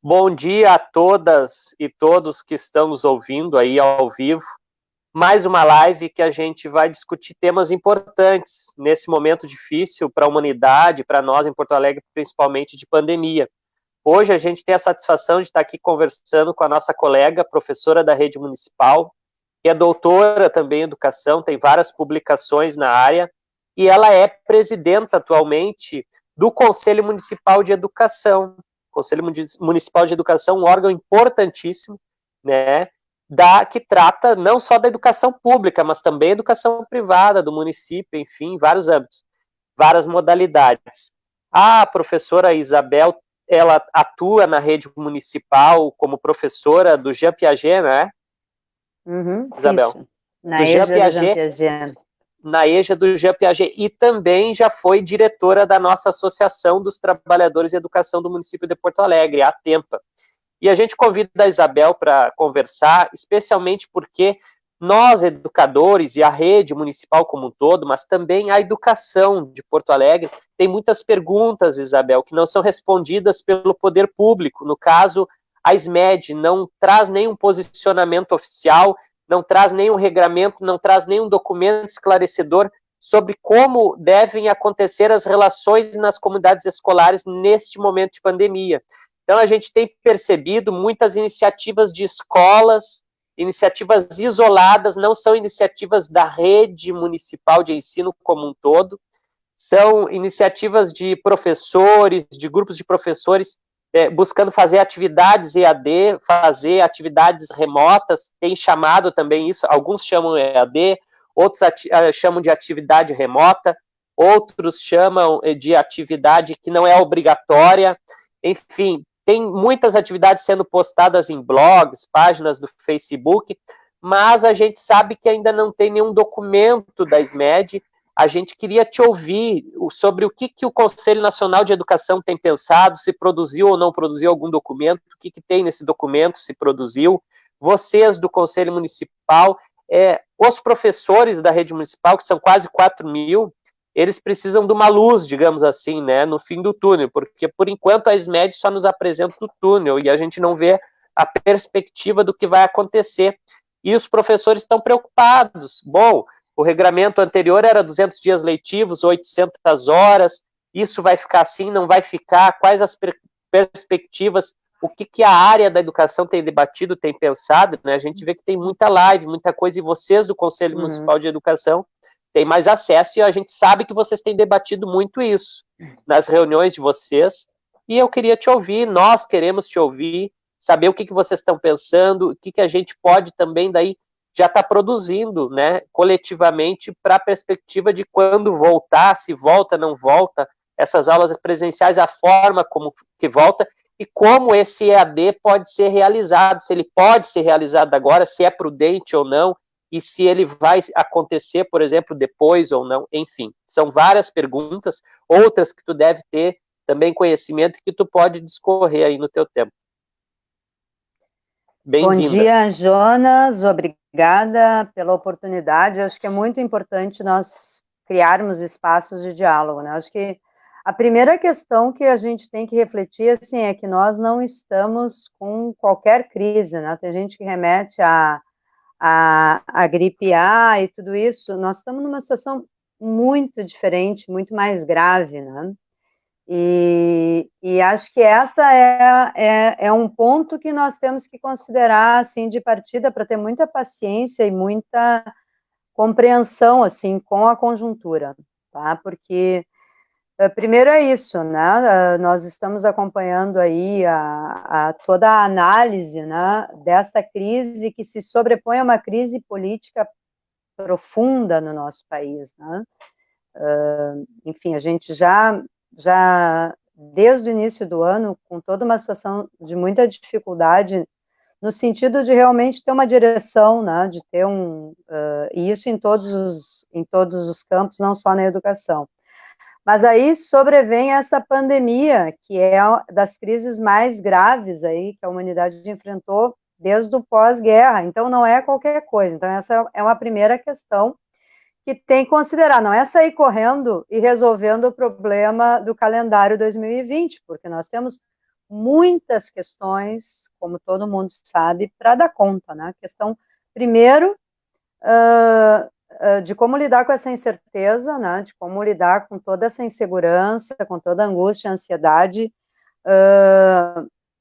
Bom dia a todas e todos que estão nos ouvindo aí ao vivo. Mais uma live que a gente vai discutir temas importantes nesse momento difícil para a humanidade, para nós em Porto Alegre, principalmente de pandemia. Hoje a gente tem a satisfação de estar aqui conversando com a nossa colega, professora da rede municipal, que é doutora também em educação, tem várias publicações na área, e ela é presidenta atualmente do Conselho Municipal de Educação. Conselho Municipal de Educação, um órgão importantíssimo, né, que trata não só da educação pública, mas também da educação privada do município, enfim, vários âmbitos, várias modalidades. A professora Isabel, ela atua na rede municipal como professora do Jean Piaget, né? Isabel? Isso. Na EJA do Jean Piaget. Na EJA do Jean Piaget, e também já foi diretora da nossa Associação dos Trabalhadores de Educação do município de Porto Alegre, a ATEMPA. E a gente convida a Isabel para conversar, especialmente porque nós, educadores, e a rede municipal como um todo, mas também a educação de Porto Alegre, tem muitas perguntas, Isabel, que não são respondidas pelo poder público. No caso, a SMED não traz nenhum posicionamento oficial, não traz nenhum regramento, não traz nenhum documento esclarecedor sobre como devem acontecer as relações nas comunidades escolares neste momento de pandemia. Então, a gente tem percebido muitas iniciativas de escolas, iniciativas isoladas, não são iniciativas da rede municipal de ensino como um todo, são iniciativas de professores, de grupos de professores, buscando fazer atividades EAD, fazer atividades remotas, tem chamado também isso, alguns chamam EAD, outros chamam de atividade remota, outros chamam de atividade que não é obrigatória, enfim, tem muitas atividades sendo postadas em blogs, páginas do Facebook, mas a gente sabe que ainda não tem nenhum documento da SMED. A gente queria te ouvir sobre o que o Conselho Nacional de Educação tem pensado, se produziu ou não produziu algum documento, o que tem nesse documento, se produziu. Vocês do Conselho Municipal, os professores da rede municipal, que são quase 4.000, eles precisam de uma luz, digamos assim, né, no fim do túnel, porque por enquanto a SMED só nos apresenta o túnel e a gente não vê a perspectiva do que vai acontecer. E os professores estão preocupados. Bom, o regramento anterior era 200 dias letivos, 800 horas, isso vai ficar assim, não vai ficar? Quais as perspectivas? O que a área da educação tem debatido, tem pensado, né? A gente vê que tem muita live, muita coisa, e vocês do Conselho Municipal de Educação têm mais acesso, e a gente sabe que vocês têm debatido muito isso nas reuniões de vocês, e eu queria te ouvir, nós queremos te ouvir, saber o que vocês estão pensando, o que a gente pode também daí já está produzindo, né, coletivamente, para a perspectiva de quando voltar, se volta, não volta, essas aulas presenciais, a forma como que volta, e como esse EAD pode ser realizado, se ele pode ser realizado agora, se é prudente ou não, e se ele vai acontecer, por exemplo, depois ou não, enfim. São várias perguntas, outras que tu deve ter também conhecimento que tu pode discorrer aí no teu tempo. Bem-vinda. Bom dia, Jonas, obrigada pela oportunidade. Eu acho que é muito importante nós criarmos espaços de diálogo, né? Eu acho que a primeira questão que a gente tem que refletir, assim, é que nós não estamos com qualquer crise, né? Tem gente que remete a gripe A e tudo isso. Nós estamos numa situação muito diferente, muito mais grave, né? E acho que essa é um ponto que nós temos que considerar, assim, de partida, para ter muita paciência e muita compreensão, assim, com a conjuntura, tá? Porque, primeiro é isso, né? Nós estamos acompanhando aí toda a análise, né, desta crise que se sobrepõe a uma crise política profunda no nosso país, né? Enfim, a gente já desde o início do ano, com toda uma situação de muita dificuldade, no sentido de realmente ter uma direção, né, de ter e isso em todos os campos, não só na educação. Mas aí sobrevém essa pandemia, que é das crises mais graves aí que a humanidade enfrentou desde o pós-guerra, então não é qualquer coisa. Então essa é uma primeira questão que tem que considerar, não é sair correndo e resolvendo o problema do calendário 2020, porque nós temos muitas questões, como todo mundo sabe, para dar conta, né? A questão, primeiro, de como lidar com essa incerteza, né? De como lidar com toda essa insegurança, com toda a angústia, a ansiedade,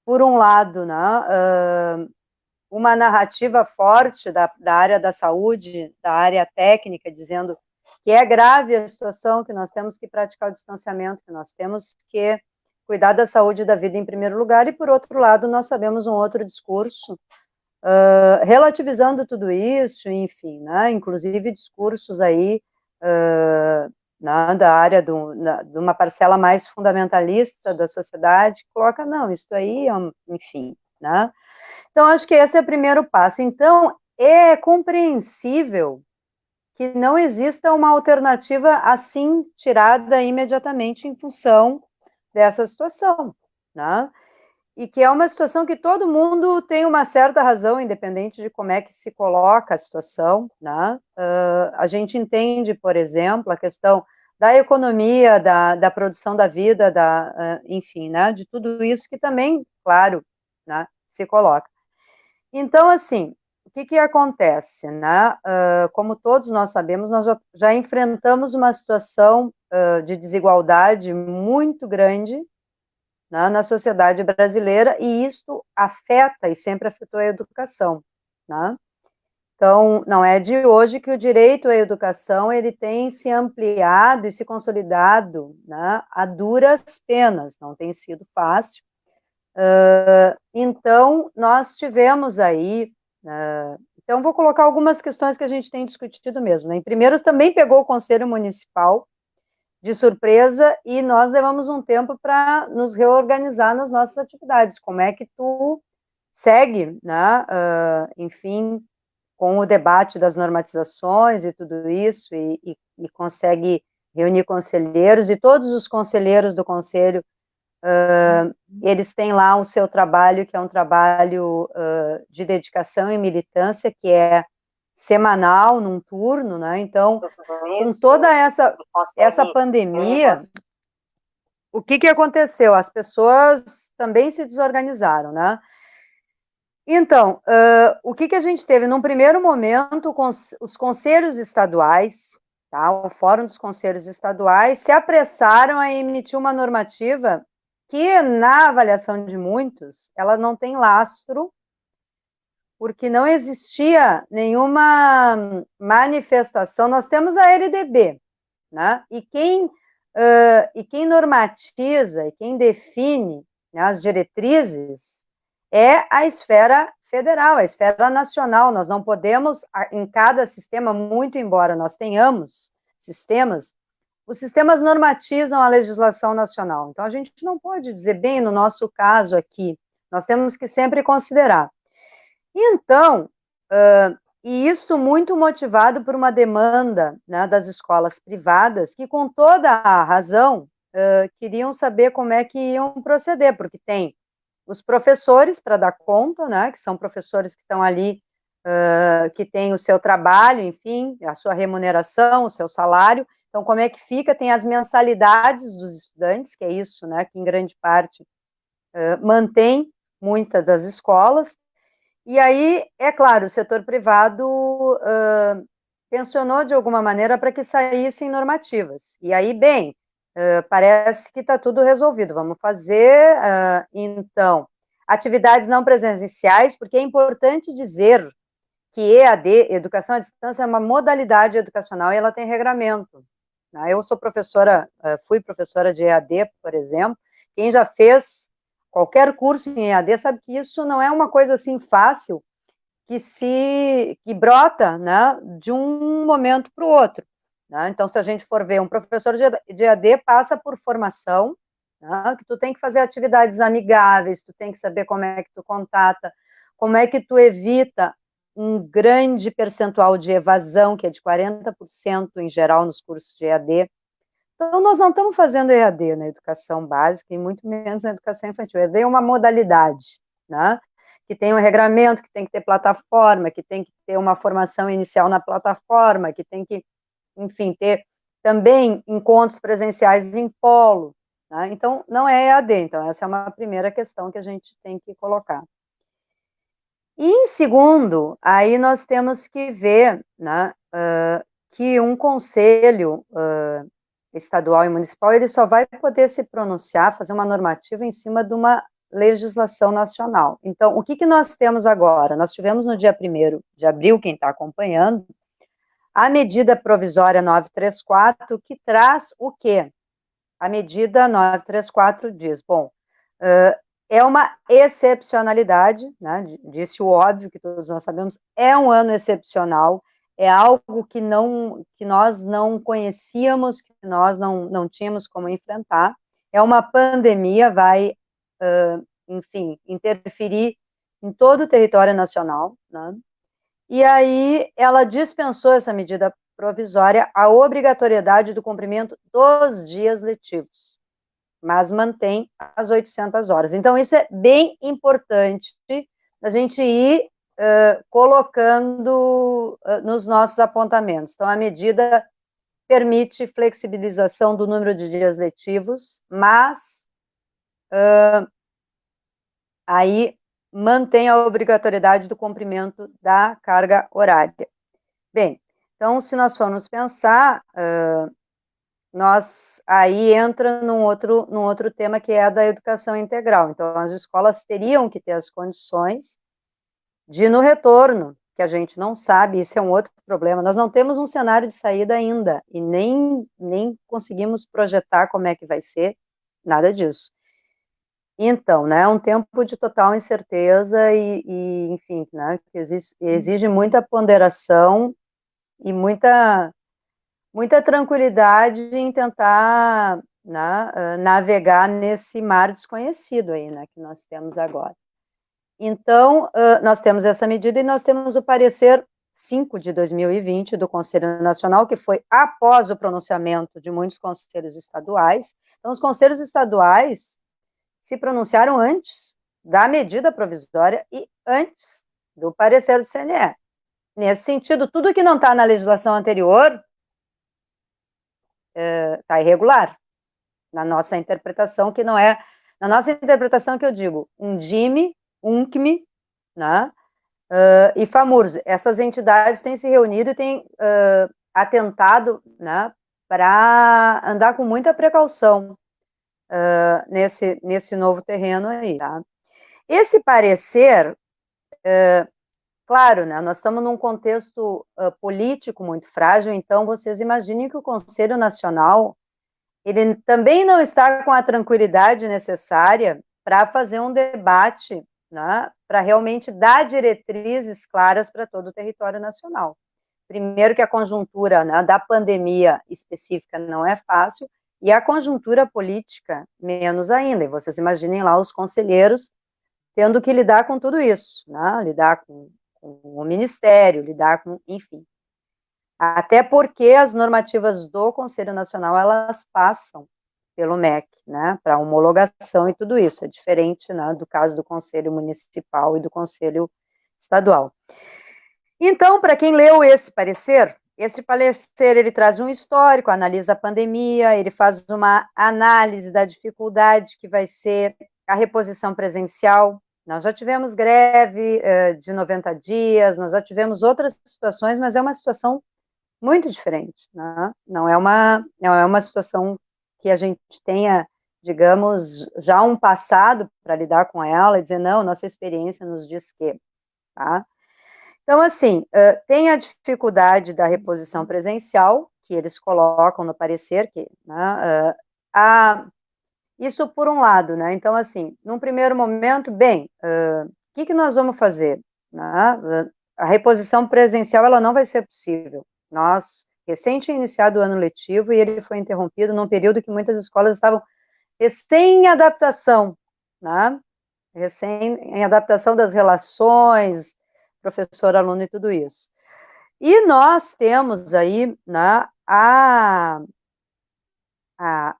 por um lado, né? Uma narrativa forte da área da saúde, da área técnica, dizendo que é grave a situação, que nós temos que praticar o distanciamento, que nós temos que cuidar da saúde e da vida em primeiro lugar, e por outro lado, nós sabemos um outro discurso, relativizando tudo isso, enfim, né, inclusive discursos aí, da área de uma parcela mais fundamentalista da sociedade, que coloca, não, isso aí, enfim, né. Então, acho que esse é o primeiro passo. Então, é compreensível que não exista uma alternativa assim tirada imediatamente em função dessa situação, né? E que é uma situação que todo mundo tem uma certa razão, independente de como é que se coloca a situação, né? A gente entende, por exemplo, a questão da economia, da produção da vida, enfim, né? De tudo isso que também, claro, né, se coloca. Então, assim, o que acontece, né? Como todos nós sabemos, nós já enfrentamos uma situação de desigualdade muito grande, né, na sociedade brasileira, e isso afeta e sempre afetou a educação, né? Então, não é de hoje que o direito à educação ele tem se ampliado e se consolidado, né, a duras penas, não tem sido fácil. Então, nós tivemos aí, então vou colocar algumas questões que a gente tem discutido mesmo, né? Em primeiro, também pegou o Conselho Municipal de surpresa e nós levamos um tempo para nos reorganizar nas nossas atividades. Como é que tu segue, né, enfim, com o debate das normatizações e tudo isso, e consegue reunir conselheiros, e todos os conselheiros do Conselho, eles têm lá o seu trabalho, que é um trabalho de dedicação e militância, que é semanal, num turno, né? Então, com toda essa pandemia, o que aconteceu? As pessoas também se desorganizaram, né? Então, o que a gente teve? Num primeiro momento, os conselhos estaduais, tá? O Fórum dos Conselhos Estaduais se apressaram a emitir uma normativa que, na avaliação de muitos, ela não tem lastro, porque não existia nenhuma manifestação. Nós temos a LDB, né? E quem normatiza e quem define, né, as diretrizes é a esfera federal, a esfera nacional. Nós não podemos, em cada sistema, muito embora nós tenhamos sistemas, os sistemas normatizam a legislação nacional. Então, a gente não pode dizer, bem, no nosso caso aqui, nós temos que sempre considerar. Então, e isso muito motivado por uma demanda, né, das escolas privadas, que com toda a razão queriam saber como é que iam proceder, porque tem os professores para dar conta, né, que são professores que estão ali, que têm o seu trabalho, enfim, a sua remuneração, o seu salário. Então, como é que fica? Tem as mensalidades dos estudantes, que é isso, né, que em grande parte mantém muitas das escolas. E aí, é claro, o setor privado tensionou de alguma maneira para que saíssem normativas. E aí, bem, parece que está tudo resolvido. Vamos fazer, então, atividades não presenciais, porque é importante dizer que EAD, Educação à Distância, é uma modalidade educacional e ela tem regramento. Eu sou professora, fui professora de EAD, por exemplo. Quem já fez qualquer curso em EAD sabe que isso não é uma coisa assim fácil, que brota, né, de um momento para o outro, né? Então, se a gente for ver, um professor de EAD passa por formação, né, que tu tem que fazer atividades amigáveis, tu tem que saber como é que tu contata, como é que tu evita um grande percentual de evasão, que é de 40% em geral nos cursos de EAD. Então, nós não estamos fazendo EAD na educação básica e muito menos na educação infantil. EAD é uma modalidade, né, que tem um regramento, que tem que ter plataforma, que tem que ter uma formação inicial na plataforma, que tem que, enfim, ter também encontros presenciais em polo. Né? Então, não é EAD, então essa é uma primeira questão que a gente tem que colocar. E em segundo, aí nós temos que ver, né, que um conselho estadual e municipal, ele só vai poder se pronunciar, fazer uma normativa em cima de uma legislação nacional. Então, o que, que nós temos agora? Nós tivemos no dia 1º de abril, quem está acompanhando, a medida provisória 934, que traz o quê? A medida 934 diz, bom, é uma excepcionalidade, né, disse o óbvio, que todos nós sabemos, é um ano excepcional, é algo que nós não conhecíamos, que nós não tínhamos como enfrentar, é uma pandemia, vai, enfim, interferir em todo o território nacional, né, e aí ela dispensou essa medida provisória a obrigatoriedade do cumprimento dos dias letivos, mas mantém as 800 horas. Então, isso é bem importante a gente ir colocando nos nossos apontamentos. Então, a medida permite flexibilização do número de dias letivos, mas aí mantém a obrigatoriedade do cumprimento da carga horária. Bem, então, se nós formos pensar, nós aí entra num outro tema, que é a da educação integral. Então, as escolas teriam que ter as condições de, no retorno, que a gente não sabe, isso é um outro problema, nós não temos um cenário de saída ainda, e nem conseguimos projetar como é que vai ser, nada disso. Então, né, é um tempo de total incerteza e enfim, né, que exige muita ponderação e muita tranquilidade em tentar, né, navegar nesse mar desconhecido aí, né, que nós temos agora. Então, nós temos essa medida e nós temos o parecer 5 de 2020 do Conselho Nacional, que foi após o pronunciamento de muitos conselhos estaduais. Então, os conselhos estaduais se pronunciaram antes da medida provisória e antes do parecer do CNE. Nesse sentido, tudo que não está na legislação anterior está irregular, na nossa interpretação, que não é, na nossa interpretação que eu digo, Undime, UNCME, né, e FAMURS, essas entidades têm se reunido e têm atentado, né, para andar com muita precaução nesse novo terreno aí, tá? Esse parecer, claro, né, nós estamos num contexto político muito frágil, então vocês imaginem que o Conselho Nacional, ele também não está com a tranquilidade necessária para fazer um debate, né, para realmente dar diretrizes claras para todo o território nacional. Primeiro que a conjuntura, né, da pandemia específica não é fácil, e a conjuntura política menos ainda, e vocês imaginem lá os conselheiros tendo que lidar com tudo isso, né, lidar com o Ministério, lidar com, enfim. Até porque as normativas do Conselho Nacional, elas passam pelo MEC, né, para homologação e tudo isso, é diferente, né, do caso do Conselho Municipal e do Conselho Estadual. Então, para quem leu esse parecer, ele traz um histórico, analisa a pandemia, ele faz uma análise da dificuldade que vai ser a reposição presencial. Nós já tivemos greve de 90 dias, nós já tivemos outras situações, mas é uma situação muito diferente, né? Não é uma situação que a gente tenha, digamos, já um passado para lidar com ela e dizer, não, nossa experiência nos diz que, tá? Então, assim, tem a dificuldade da reposição presencial, que eles colocam no parecer, que, né, isso por um lado, né? Então, assim, num primeiro momento, bem, o que nós vamos fazer? Né? A reposição presencial, ela não vai ser possível. Nós, recém tinha iniciado o ano letivo e ele foi interrompido num período que muitas escolas estavam recém em adaptação, né? Recém em adaptação das relações, professor, aluno e tudo isso. E nós temos aí, né, a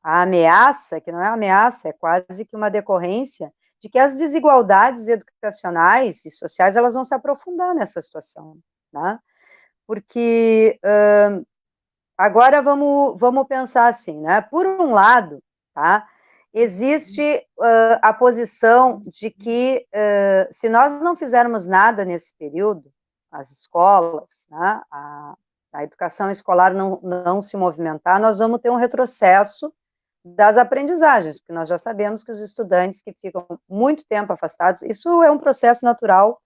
ameaça, que não é ameaça, é quase que uma decorrência, de que as desigualdades educacionais e sociais, elas vão se aprofundar nessa situação, né? Porque agora vamos pensar assim, né? Por um lado, tá? existe a posição de que, se nós não fizermos nada nesse período, as escolas, né, a educação escolar não se movimentar, nós vamos ter um retrocesso das aprendizagens, porque nós já sabemos que os estudantes que ficam muito tempo afastados, isso é um processo natural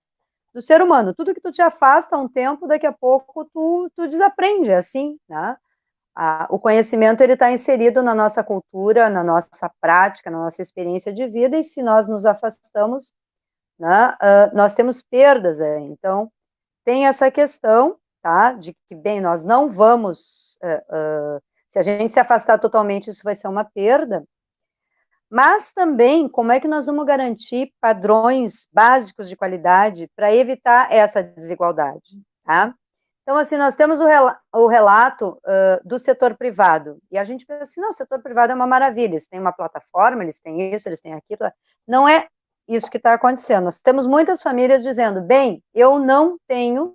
do ser humano. Tudo que tu te afasta um tempo, daqui a pouco tu desaprende, é assim, né? O conhecimento ele está inserido na nossa cultura, na nossa prática, na nossa experiência de vida, e se nós nos afastamos, né, nós temos perdas. Então, tem essa questão, tá, de que, bem, nós não vamos, se a gente se afastar totalmente, isso vai ser uma perda, mas também, como é que nós vamos garantir padrões básicos de qualidade para evitar essa desigualdade, tá? Então, assim, nós temos o relato do setor privado, e a gente pensa assim, não, o setor privado é uma maravilha, eles têm uma plataforma, eles têm isso, eles têm aquilo. Não é isso que está acontecendo. Nós temos muitas famílias dizendo, bem, eu não tenho,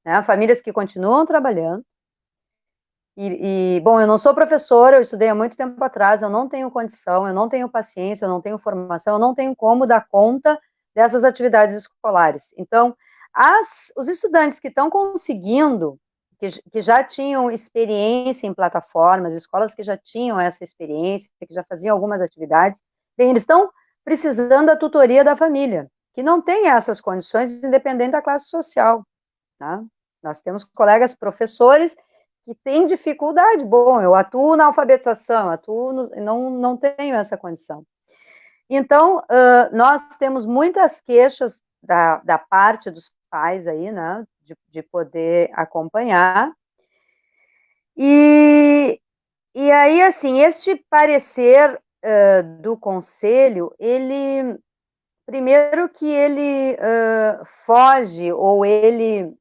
né, famílias que continuam trabalhando, bom, eu não sou professora, eu estudei há muito tempo atrás, eu não tenho condição, eu não tenho paciência, eu não tenho formação, eu não tenho como dar conta dessas atividades escolares. Então, os estudantes que estão conseguindo, que já tinham experiência em plataformas, escolas que já tinham essa experiência, que já faziam algumas atividades, bem, eles estão precisando da tutoria da família, que não tem essas condições, independente da classe social, tá? Nós temos colegas professores que têm dificuldade. Bom, eu atuo na alfabetização, não tenho essa condição. Então, nós temos muitas queixas da parte dos pais aí, né, de poder acompanhar. E aí, assim, este parecer do conselho, ele, primeiro que ele foge, ou ele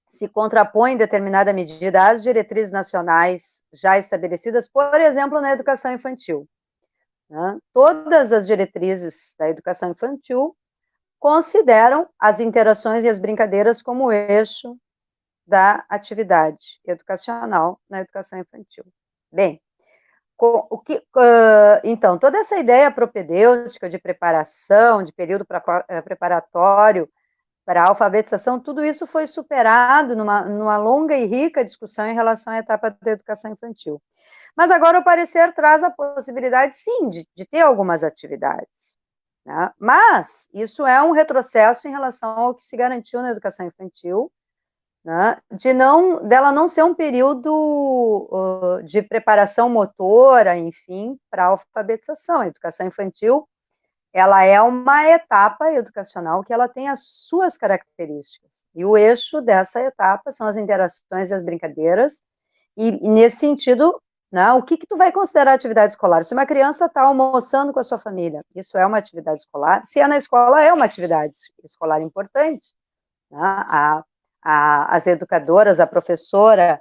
se contrapõe em determinada medida às diretrizes nacionais já estabelecidas, por exemplo, na educação infantil, né? Todas as diretrizes da educação infantil consideram as interações e as brincadeiras como eixo da atividade educacional na educação infantil. Bem, então, toda essa ideia propedêutica de preparação, de período preparatório para a alfabetização, tudo isso foi superado numa longa e rica discussão em relação à etapa da educação infantil. Mas agora o parecer traz a possibilidade, sim, de ter algumas atividades, né? Mas isso é um retrocesso em relação ao que se garantiu na educação infantil, né? Dela não ser um período de preparação motora, enfim, para a alfabetização. A educação infantil, ela é uma etapa educacional que ela tem as suas características. E o eixo dessa etapa são as interações e as brincadeiras. E nesse sentido, né, o que tu vai considerar atividade escolar? Se uma criança está almoçando com a sua família, isso é uma atividade escolar? Se é na escola, é uma atividade escolar importante, né? As educadoras, a professora,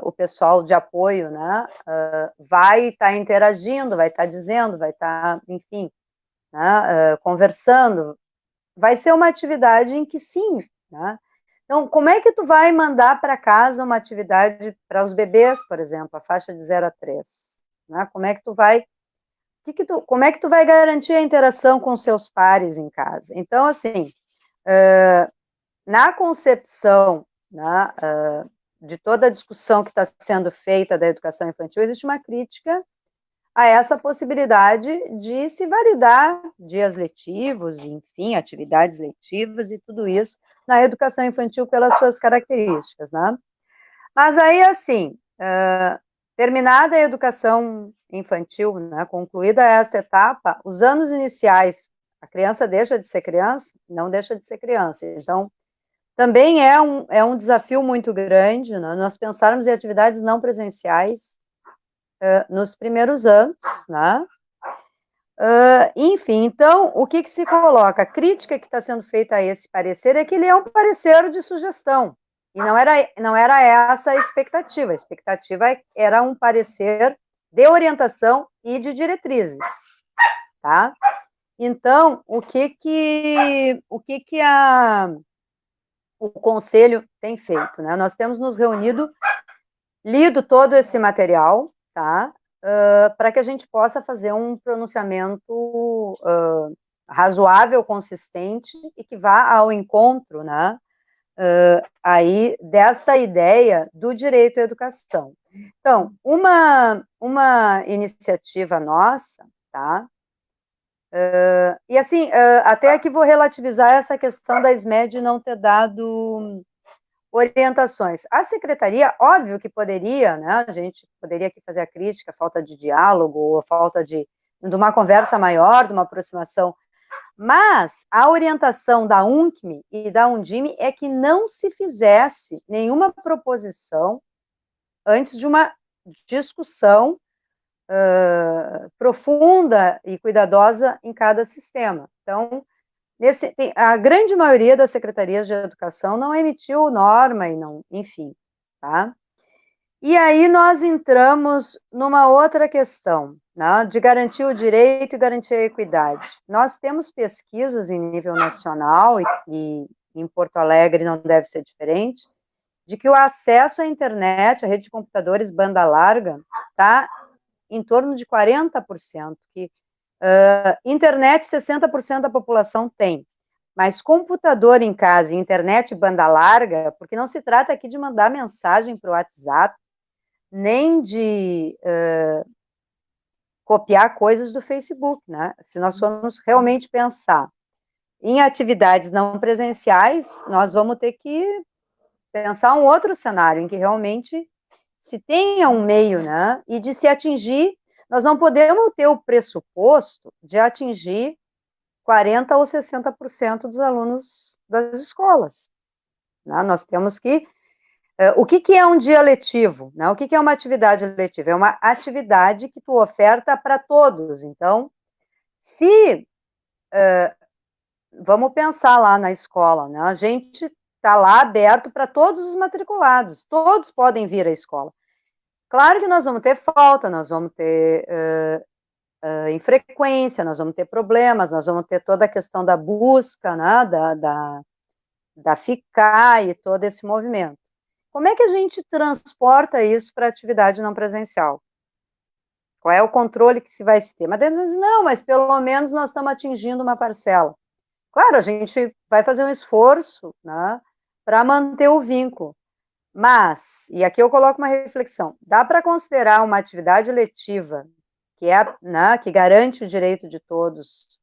o pessoal de apoio, né, vai estar interagindo, vai estar dizendo, vai estar, enfim, né, conversando. Vai ser uma atividade em que sim, né? Então, como é que tu vai mandar para casa uma atividade para os bebês, por exemplo, a faixa de 0 a 3? Né? Como é que tu vai garantir a interação com seus pares em casa? Então, assim, na concepção, né, de toda a discussão que está sendo feita da educação infantil, existe uma crítica a essa possibilidade de se validar dias letivos, enfim, atividades letivas e tudo isso na educação infantil pelas suas características, né? Mas aí, assim, terminada a educação infantil, né, concluída esta etapa, os anos iniciais, a criança deixa de ser criança? Não deixa de ser criança. Então, também é um desafio muito grande, né, nós pensarmos em atividades não presenciais nos primeiros anos, né? Enfim, então, o que se coloca? A crítica que está sendo feita a esse parecer é que ele é um parecer de sugestão, e não era essa a expectativa era um parecer de orientação e de diretrizes, tá? Então, o Conselho tem feito, né? Nós temos nos reunido, lido todo esse material, tá? para que a gente possa fazer um pronunciamento razoável, consistente e que vá ao encontro, né, aí desta ideia do direito à educação. Então, uma iniciativa nossa, tá? E assim, até aqui vou relativizar essa questão da SMED não ter dado orientações. A secretaria, óbvio que poderia, né, a gente poderia aqui fazer a crítica, a falta de diálogo, a falta de uma conversa maior, de uma aproximação, mas a orientação da UNCME e da Undime é que não se fizesse nenhuma proposição antes de uma discussão profunda e cuidadosa em cada sistema. Então, a grande maioria das secretarias de educação não emitiu norma e não, enfim, tá? E aí nós entramos numa outra questão, né, de garantir o direito e garantir a equidade. Nós temos pesquisas em nível nacional e em Porto Alegre não deve ser diferente, de que o acesso à internet, à rede de computadores banda larga, está em torno de 40%, que internet 60% da população tem, mas computador em casa e internet banda larga, porque não se trata aqui de mandar mensagem para o WhatsApp, nem de copiar coisas do Facebook, né? Se nós formos realmente pensar em atividades não presenciais, nós vamos ter que pensar um outro cenário, em que realmente se tenha um meio, né, e de se atingir, nós não podemos ter o pressuposto de atingir 40% ou 60% dos alunos das escolas, né? Nós temos que... o que é um dia letivo, né? O que é uma atividade letiva? É uma atividade que tu oferta para todos. Então, se... vamos pensar lá na escola, né? A gente está lá aberto para todos os matriculados, todos podem vir à escola. Claro que nós vamos ter falta, nós vamos ter infrequência, nós vamos ter problemas, nós vamos ter toda a questão da busca, né, da FICAI e todo esse movimento. Como é que a gente transporta isso para a atividade não presencial? Qual é o controle que se vai ter? Mas eles dizem, não, mas pelo menos nós estamos atingindo uma parcela. Claro, a gente vai fazer um esforço, né, para manter o vínculo. Mas, e aqui eu coloco uma reflexão, dá para considerar uma atividade letiva, que é, né, que garante o direito de todos,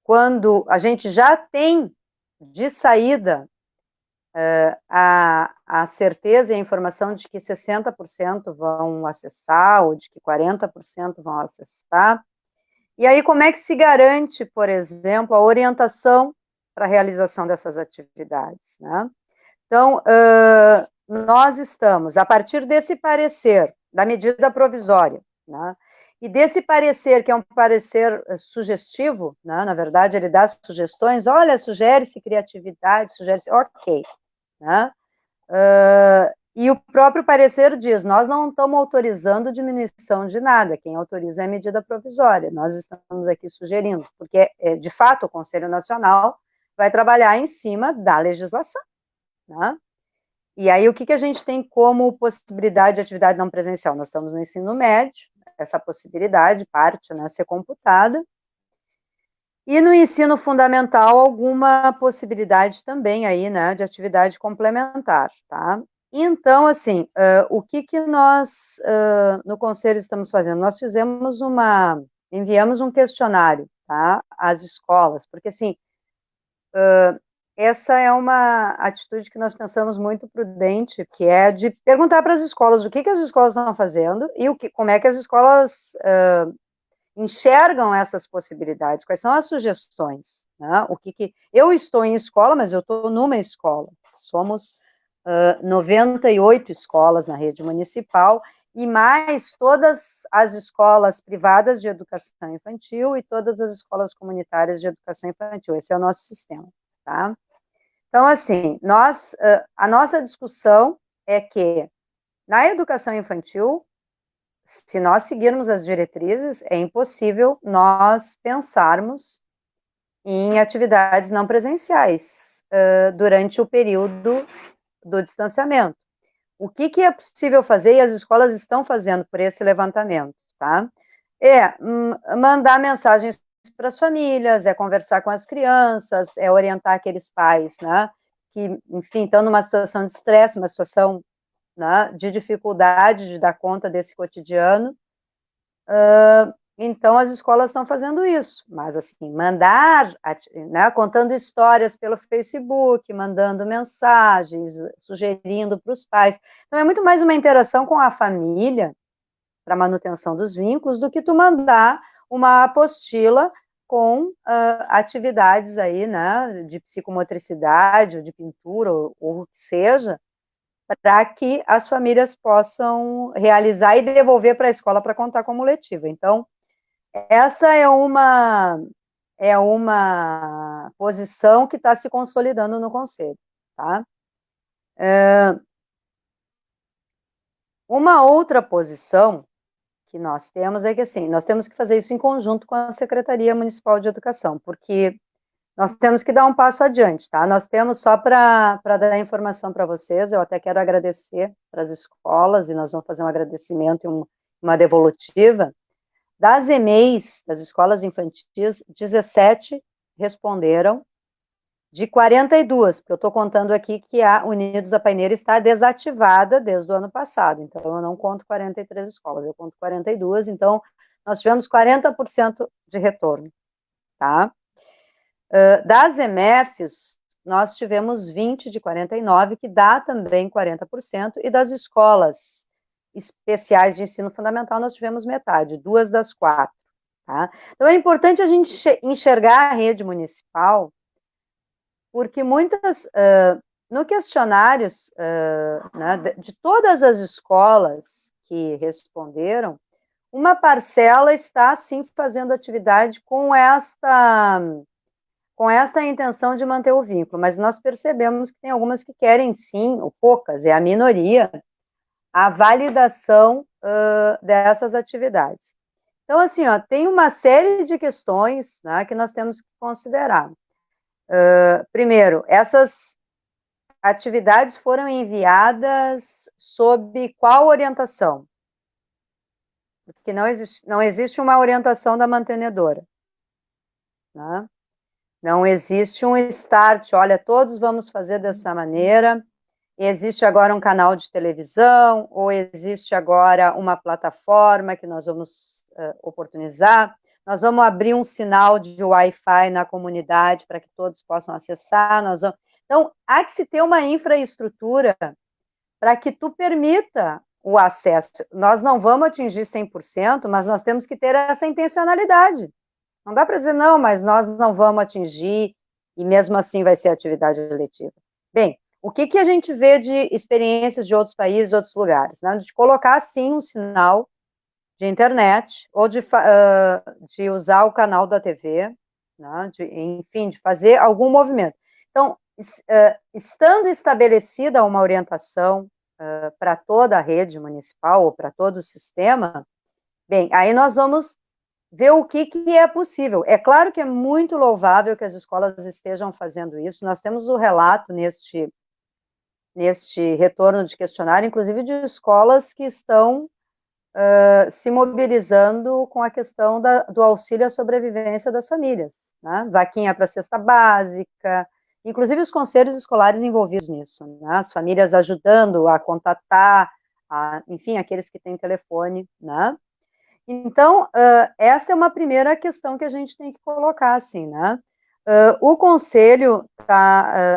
quando a gente já tem de saída a certeza e a informação de que 60% vão acessar, ou de que 40% vão acessar. E aí, como é que se garante, por exemplo, a orientação para a realização dessas atividades, né? Então, nós estamos, a partir desse parecer, da medida provisória, né, e desse parecer, que é um parecer sugestivo, né, na verdade, ele dá sugestões, olha, sugere-se criatividade, sugere-se, ok, né, e o próprio parecer diz, nós não estamos autorizando diminuição de nada, quem autoriza é a medida provisória, nós estamos aqui sugerindo, porque, de fato, o Conselho Nacional vai trabalhar em cima da legislação, né? E aí, o que a gente tem como possibilidade de atividade não presencial? Nós estamos no ensino médio, essa possibilidade, parte, né, ser computada, e no ensino fundamental, alguma possibilidade também aí, né, de atividade complementar, tá? Então, assim, o que nós, no Conselho, estamos fazendo? Nós enviamos um questionário, tá, às escolas, porque, assim, essa é uma atitude que nós pensamos muito prudente, que é de perguntar para as escolas o que as escolas estão fazendo e como é que as escolas enxergam essas possibilidades, quais são as sugestões, né? Eu estou em escola, mas eu estou numa escola, somos 98 escolas na rede municipal, e mais todas as escolas privadas de educação infantil e todas as escolas comunitárias de educação infantil, esse é o nosso sistema, tá? Então, assim, a nossa discussão é que, na educação infantil, se nós seguirmos as diretrizes, é impossível nós pensarmos em atividades não presenciais durante o período do distanciamento. O que é possível fazer, e as escolas estão fazendo por esse levantamento, tá? É mandar mensagens para as famílias, é conversar com as crianças, é orientar aqueles pais, né, que, enfim, estão numa situação de estresse, uma situação, né, de dificuldade de dar conta desse cotidiano. Então, as escolas estão fazendo isso, mas, assim, mandar, né, contando histórias pelo Facebook, mandando mensagens, sugerindo para os pais. Então, é muito mais uma interação com a família, para manutenção dos vínculos, do que tu mandar uma apostila com atividades aí, né, de psicomotricidade, ou de pintura, ou o que seja, para que as famílias possam realizar e devolver para a escola para contar como letiva. Então, essa é uma posição que está se consolidando no Conselho, tá? Uma outra posição que nós temos é que, assim, nós temos que fazer isso em conjunto com a Secretaria Municipal de Educação, porque nós temos que dar um passo adiante, tá? Nós temos, só para dar informação para vocês, eu até quero agradecer para as escolas, e nós vamos fazer um agradecimento e uma devolutiva. Das EMEIs, das escolas infantis, 17 responderam, de 42, porque eu estou contando aqui que a Unidos da Paineira está desativada desde o ano passado, então eu não conto 43 escolas, eu conto 42, então nós tivemos 40% de retorno, tá? Das EMEFs, nós tivemos 20 de 49, que dá também 40%, e das escolas especiais de ensino fundamental, nós tivemos metade, 2 das 4, tá? Então, é importante a gente enxergar a rede municipal, porque muitas, no questionários, né, de todas as escolas que responderam, uma parcela está, sim, fazendo atividade com esta intenção de manter o vínculo, mas nós percebemos que tem algumas que querem, sim, ou poucas, é a minoria, a validação dessas atividades. Então, assim, ó, tem uma série de questões, né, que nós temos que considerar. Primeiro, essas atividades foram enviadas sob qual orientação? Porque não existe uma orientação da mantenedora, né? Não existe um start, olha, todos vamos fazer dessa maneira, existe agora um canal de televisão, ou existe agora uma plataforma que nós vamos oportunizar, nós vamos abrir um sinal de Wi-Fi na comunidade para que todos possam acessar, Então, há que se ter uma infraestrutura para que tu permita o acesso. Nós não vamos atingir 100%, mas nós temos que ter essa intencionalidade. Não dá para dizer, não, mas nós não vamos atingir, e mesmo assim vai ser atividade letiva. Bem, o que a gente vê de experiências de outros países, outros lugares? Né? De colocar, sim, um sinal de internet, ou de usar o canal da TV, né? Enfim, de fazer algum movimento. Então, estando estabelecida uma orientação para toda a rede municipal, ou para todo o sistema, bem, aí nós vamos ver o que é possível. É claro que é muito louvável que as escolas estejam fazendo isso, nós temos o relato neste retorno de questionário, inclusive de escolas que estão se mobilizando com a questão do auxílio à sobrevivência das famílias, né? Vaquinha para cesta básica, inclusive os conselhos escolares envolvidos nisso, né? As famílias ajudando a contatar, enfim, aqueles que têm telefone, né? Então, essa é uma primeira questão que a gente tem que colocar, assim, né? O Conselho,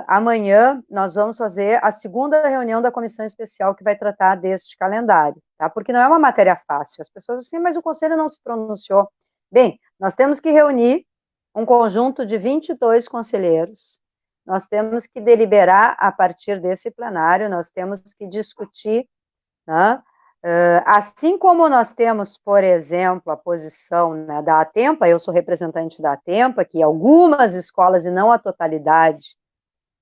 amanhã, nós vamos fazer a segunda reunião da Comissão Especial que vai tratar deste calendário, tá? Porque não é uma matéria fácil. As pessoas dizem, mas o Conselho não se pronunciou. Bem, nós temos que reunir um conjunto de 22 conselheiros, nós temos que deliberar a partir desse plenário, nós temos que discutir, né? Assim como nós temos, por exemplo, a posição, né, da ATEMPA, eu sou representante da ATEMPA, que algumas escolas, e não a totalidade,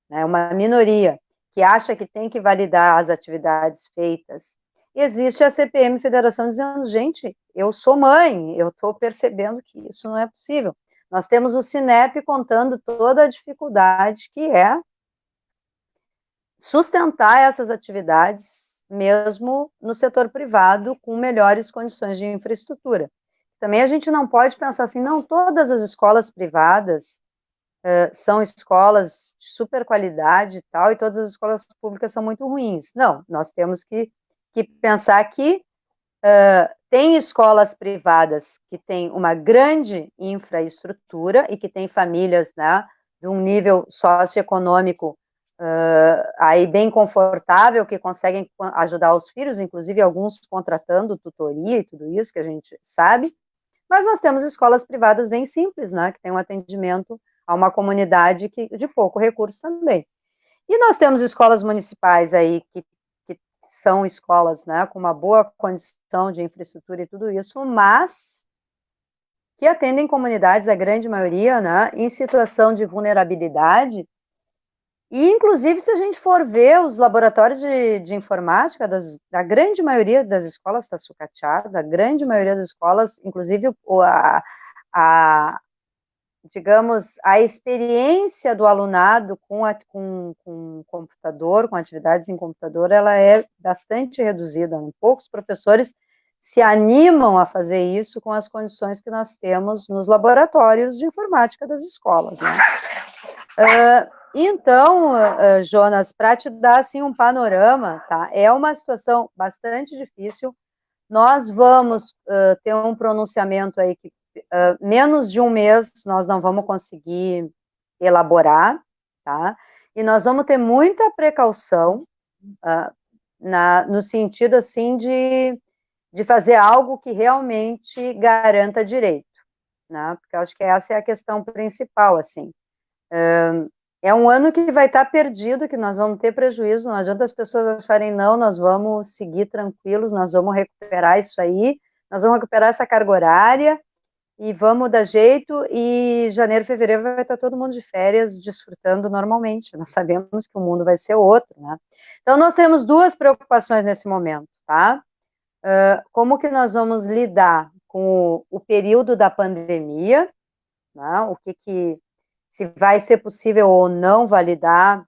né, uma minoria, que acha que tem que validar as atividades feitas, existe a CPM Federação dizendo, gente, eu sou mãe, eu estou percebendo que isso não é possível. Nós temos o Sinep contando toda a dificuldade que é sustentar essas atividades, mesmo no setor privado, com melhores condições de infraestrutura. Também a gente não pode pensar assim, não, todas as escolas privadas são escolas de super qualidade e tal, e todas as escolas públicas são muito ruins. Não, nós temos que pensar que tem escolas privadas que têm uma grande infraestrutura e que têm famílias, né, de um nível socioeconômico aí bem confortável, que conseguem ajudar os filhos, inclusive alguns contratando tutoria e tudo isso que a gente sabe, mas nós temos escolas privadas bem simples, né, que tem um atendimento a uma comunidade de pouco recurso também. E nós temos escolas municipais aí que são escolas, né, com uma boa condição de infraestrutura e tudo isso, mas que atendem comunidades, a grande maioria, né, em situação de vulnerabilidade. E, inclusive, se a gente for ver os laboratórios de informática, da grande maioria das escolas está sucateado, a grande maioria das escolas, inclusive digamos, a experiência do alunado com computador, com atividades em computador, ela é bastante reduzida. Poucos professores se animam a fazer isso com as condições que nós temos nos laboratórios de informática das escolas, né? Então, Jonas, para te dar assim um panorama, tá? É uma situação bastante difícil. Nós vamos ter um pronunciamento aí que menos de um mês nós não vamos conseguir elaborar, tá? E nós vamos ter muita precaução no sentido, assim, de fazer algo que realmente garanta direito, né? Porque eu acho que essa é a questão principal, assim. É um ano que vai estar perdido, que nós vamos ter prejuízo, não adianta as pessoas acharem, não, nós vamos seguir tranquilos, nós vamos recuperar isso aí, nós vamos recuperar essa carga horária, e vamos dar jeito, e janeiro, fevereiro vai estar todo mundo de férias, desfrutando normalmente. Nós sabemos que o mundo vai ser outro, né? Então, nós temos duas preocupações nesse momento, tá? Como que nós vamos lidar com o período da pandemia, né? O que se vai ser possível ou não validar.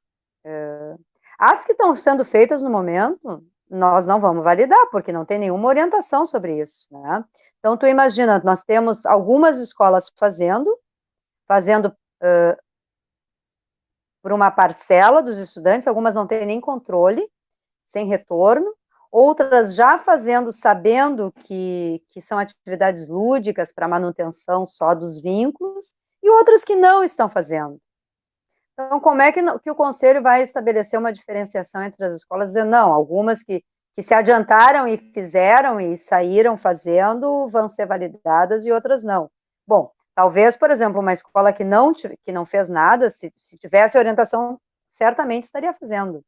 As que estão sendo feitas no momento, nós não vamos validar, porque não tem nenhuma orientação sobre isso, né? Então, tu imagina, nós temos algumas escolas fazendo por uma parcela dos estudantes, algumas não têm nem controle, sem retorno, outras já fazendo, sabendo que são atividades lúdicas para manutenção só dos vínculos, e outras que não estão fazendo. Então, como é que o Conselho vai estabelecer uma diferenciação entre as escolas? Dizer, não, algumas que se adiantaram e fizeram e saíram fazendo vão ser validadas e outras não. Bom, talvez, por exemplo, uma escola que não fez nada, se tivesse orientação, certamente estaria fazendo.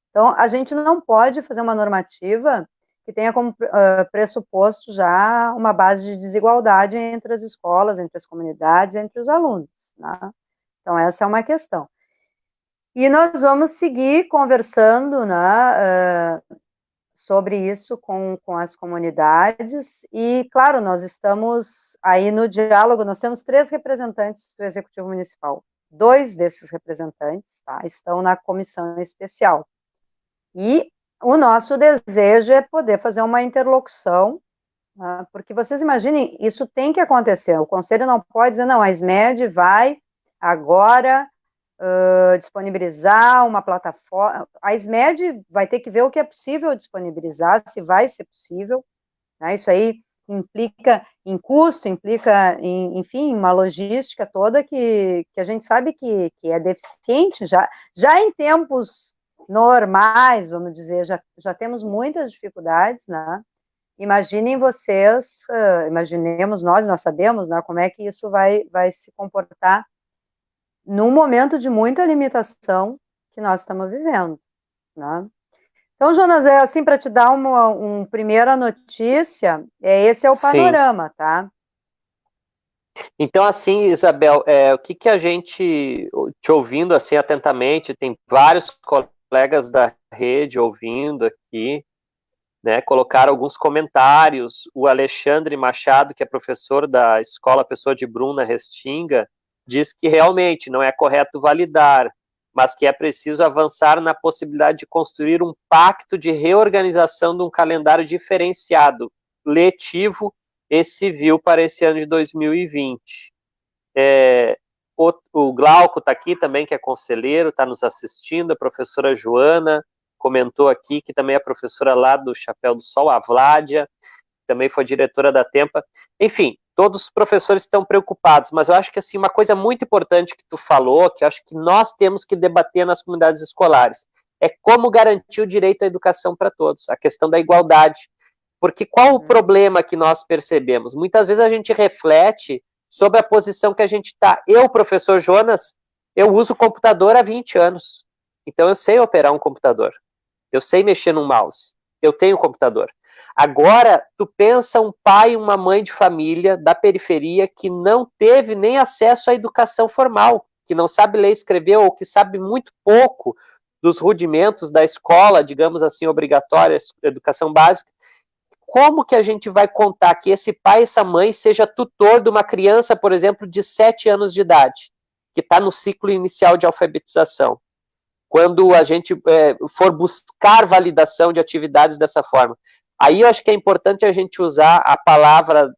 Então, a gente não pode fazer uma normativa que tenha como pressuposto já uma base de desigualdade entre as escolas, entre as comunidades, entre os alunos, né? Então, essa é uma questão. E nós vamos seguir conversando, né, sobre isso com as comunidades, e, claro, nós estamos aí no diálogo, nós temos 3 representantes do Executivo Municipal, 2 desses representantes, tá, estão na comissão especial, e o nosso desejo é poder fazer uma interlocução, né, porque vocês imaginem, isso tem que acontecer, o Conselho não pode dizer, não, a SMED vai agora disponibilizar uma plataforma, a SMED vai ter que ver o que é possível disponibilizar, se vai ser possível, né? Isso aí implica em custo, implica em, enfim, uma logística toda que a gente sabe que é deficiente, já em tempos normais, vamos dizer, já temos muitas dificuldades, né? Imaginem vocês, imaginemos nós sabemos, né, como é que isso vai se comportar num momento de muita limitação que nós estamos vivendo, né? Então, Jonas, é assim, para te dar uma primeira notícia, esse é o panorama, sim, tá? Então, assim, Isabel, o que a gente, te ouvindo assim atentamente, tem vários colegas da rede ouvindo aqui, né, colocaram alguns comentários, o Alexandre Machado, que é professor da Escola Pessoa de Bruna Restinga, diz que realmente não é correto validar, mas que é preciso avançar na possibilidade de construir um pacto de reorganização de um calendário diferenciado, letivo e civil para esse ano de 2020. O Glauco está aqui também, que é conselheiro, está nos assistindo, a professora Joana comentou aqui, que também é professora lá do Chapéu do Sol, a Vládia, também foi diretora da Tempa. Enfim, todos os professores estão preocupados, mas eu acho que assim, uma coisa muito importante que tu falou, que eu acho que nós temos que debater nas comunidades escolares, é como garantir o direito à educação para todos, a questão da igualdade. Porque qual o problema que nós percebemos? Muitas vezes a gente reflete sobre a posição que a gente está. Eu, professor Jonas, eu uso computador há 20 anos, então eu sei operar um computador, eu sei mexer no mouse, eu tenho computador. Agora, tu pensa um pai, uma mãe de família da periferia que não teve nem acesso à educação formal, que não sabe ler e escrever ou que sabe muito pouco dos rudimentos da escola, digamos assim, obrigatória, educação básica. Como que a gente vai contar que esse pai e essa mãe seja tutor de uma criança, por exemplo, de 7 anos de idade, que está no ciclo inicial de alfabetização? Quando a gente for buscar validação de atividades dessa forma. Aí eu acho que é importante a gente usar a palavra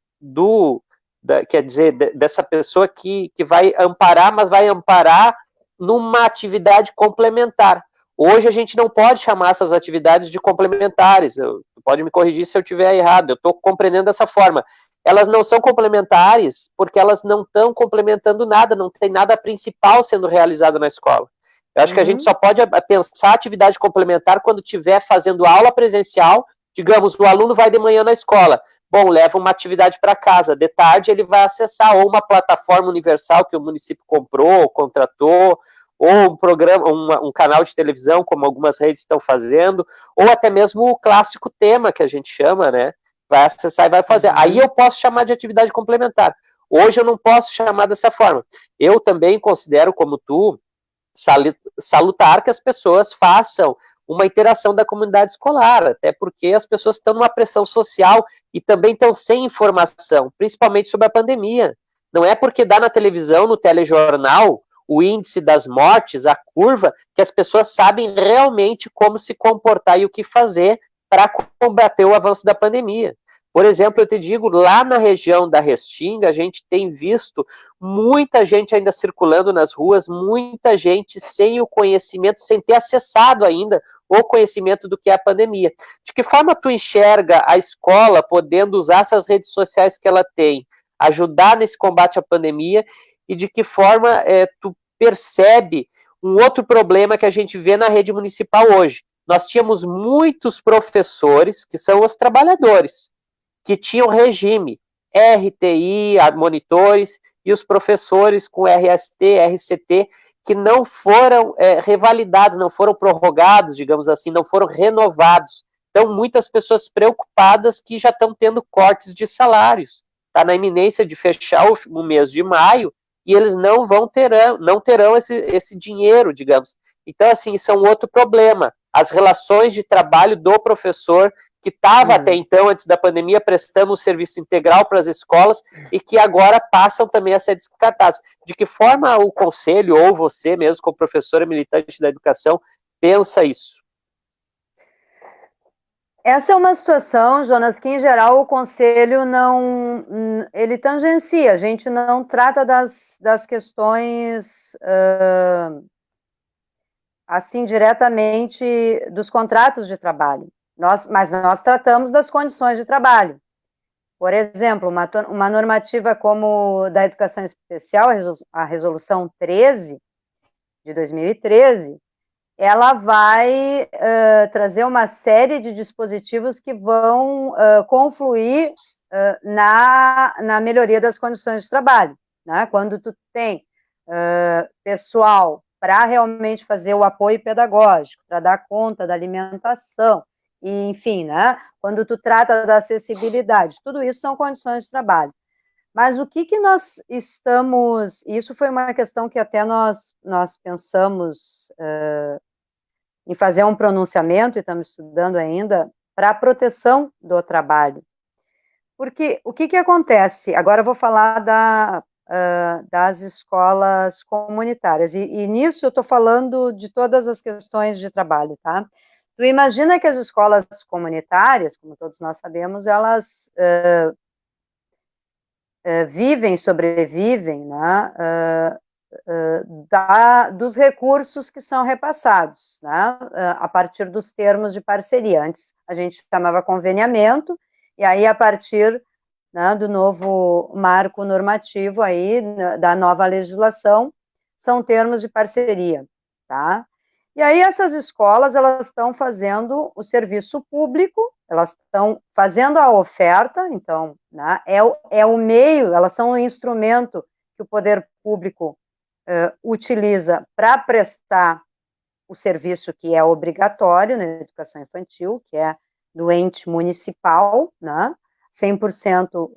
quer dizer, dessa pessoa que vai amparar, mas vai amparar numa atividade complementar. Hoje a gente não pode chamar essas atividades de complementares, pode me corrigir se eu estiver errado, eu estou compreendendo dessa forma. Elas não são complementares porque elas não estão complementando nada, não tem nada principal sendo realizado na escola. Eu acho que a gente só pode pensar atividade complementar quando estiver fazendo aula presencial, digamos, o aluno vai de manhã na escola, bom, leva uma atividade para casa, de tarde ele vai acessar ou uma plataforma universal que o município comprou, contratou, ou um programa, um canal de televisão, como algumas redes estão fazendo, ou até mesmo o clássico tema que a gente chama, né? Vai acessar e vai fazer. Aí eu posso chamar de atividade complementar. Hoje eu não posso chamar dessa forma. Eu também considero, como tu, salutar que as pessoas façam uma interação da comunidade escolar, até porque as pessoas estão numa pressão social e também estão sem informação, principalmente sobre a pandemia. Não é porque dá na televisão, no telejornal, o índice das mortes, a curva, que as pessoas sabem realmente como se comportar e o que fazer para combater o avanço da pandemia. Por exemplo, eu te digo, lá na região da Restinga, a gente tem visto muita gente ainda circulando nas ruas, muita gente sem o conhecimento, sem ter acessado ainda o conhecimento do que é a pandemia. De que forma tu enxerga a escola podendo usar essas redes sociais que ela tem, ajudar nesse combate à pandemia, e de que forma tu percebe um outro problema que a gente vê na rede municipal hoje? Nós tínhamos muitos professores, que são os trabalhadores, que tinham regime, RTI, monitores, e os professores com RST, RCT, que não foram revalidados, não foram prorrogados, digamos assim, não foram renovados. Então, muitas pessoas preocupadas que já estão tendo cortes de salários. Está na iminência de fechar o mês de maio e eles não terão esse dinheiro, digamos. Então, assim, isso é um outro problema. As relações de trabalho do professor, que estava até então, antes da pandemia, prestando um serviço integral para as escolas e que agora passam também a ser descartados. De que forma o conselho, ou você mesmo, como professora militante da educação, pensa isso? Essa é uma situação, Jonas, que em geral o conselho ele tangencia, a gente não trata das questões assim diretamente dos contratos de trabalho, mas nós tratamos das condições de trabalho. Por exemplo, uma normativa como da educação especial, a resolução 13 de 2013, ela vai trazer uma série de dispositivos que vão confluir na melhoria das condições de trabalho, né? Quando tu tem pessoal para realmente fazer o apoio pedagógico, para dar conta da alimentação, e, enfim, né? Quando tu trata da acessibilidade, tudo isso são condições de trabalho. Mas o que nós estamos... Isso foi uma questão que até nós pensamos em fazer um pronunciamento, e estamos estudando ainda, para a proteção do trabalho. Porque o que acontece? Agora eu vou falar das escolas comunitárias. E nisso eu estou falando de todas as questões de trabalho, tá? Tu imagina que as escolas comunitárias, como todos nós sabemos, elas vivem, sobrevivem, né, dos recursos que são repassados, né, a partir dos termos de parceria. Antes a gente chamava conveniamento, e aí a partir, né, do novo marco normativo aí, da nova legislação, são termos de parceria, tá? E aí essas escolas, elas estão fazendo o serviço público, elas estão fazendo a oferta, então, né, é o meio, elas são um instrumento que o poder público utiliza para prestar o serviço que é obrigatório na educação infantil, que é do ente municipal, né, 100%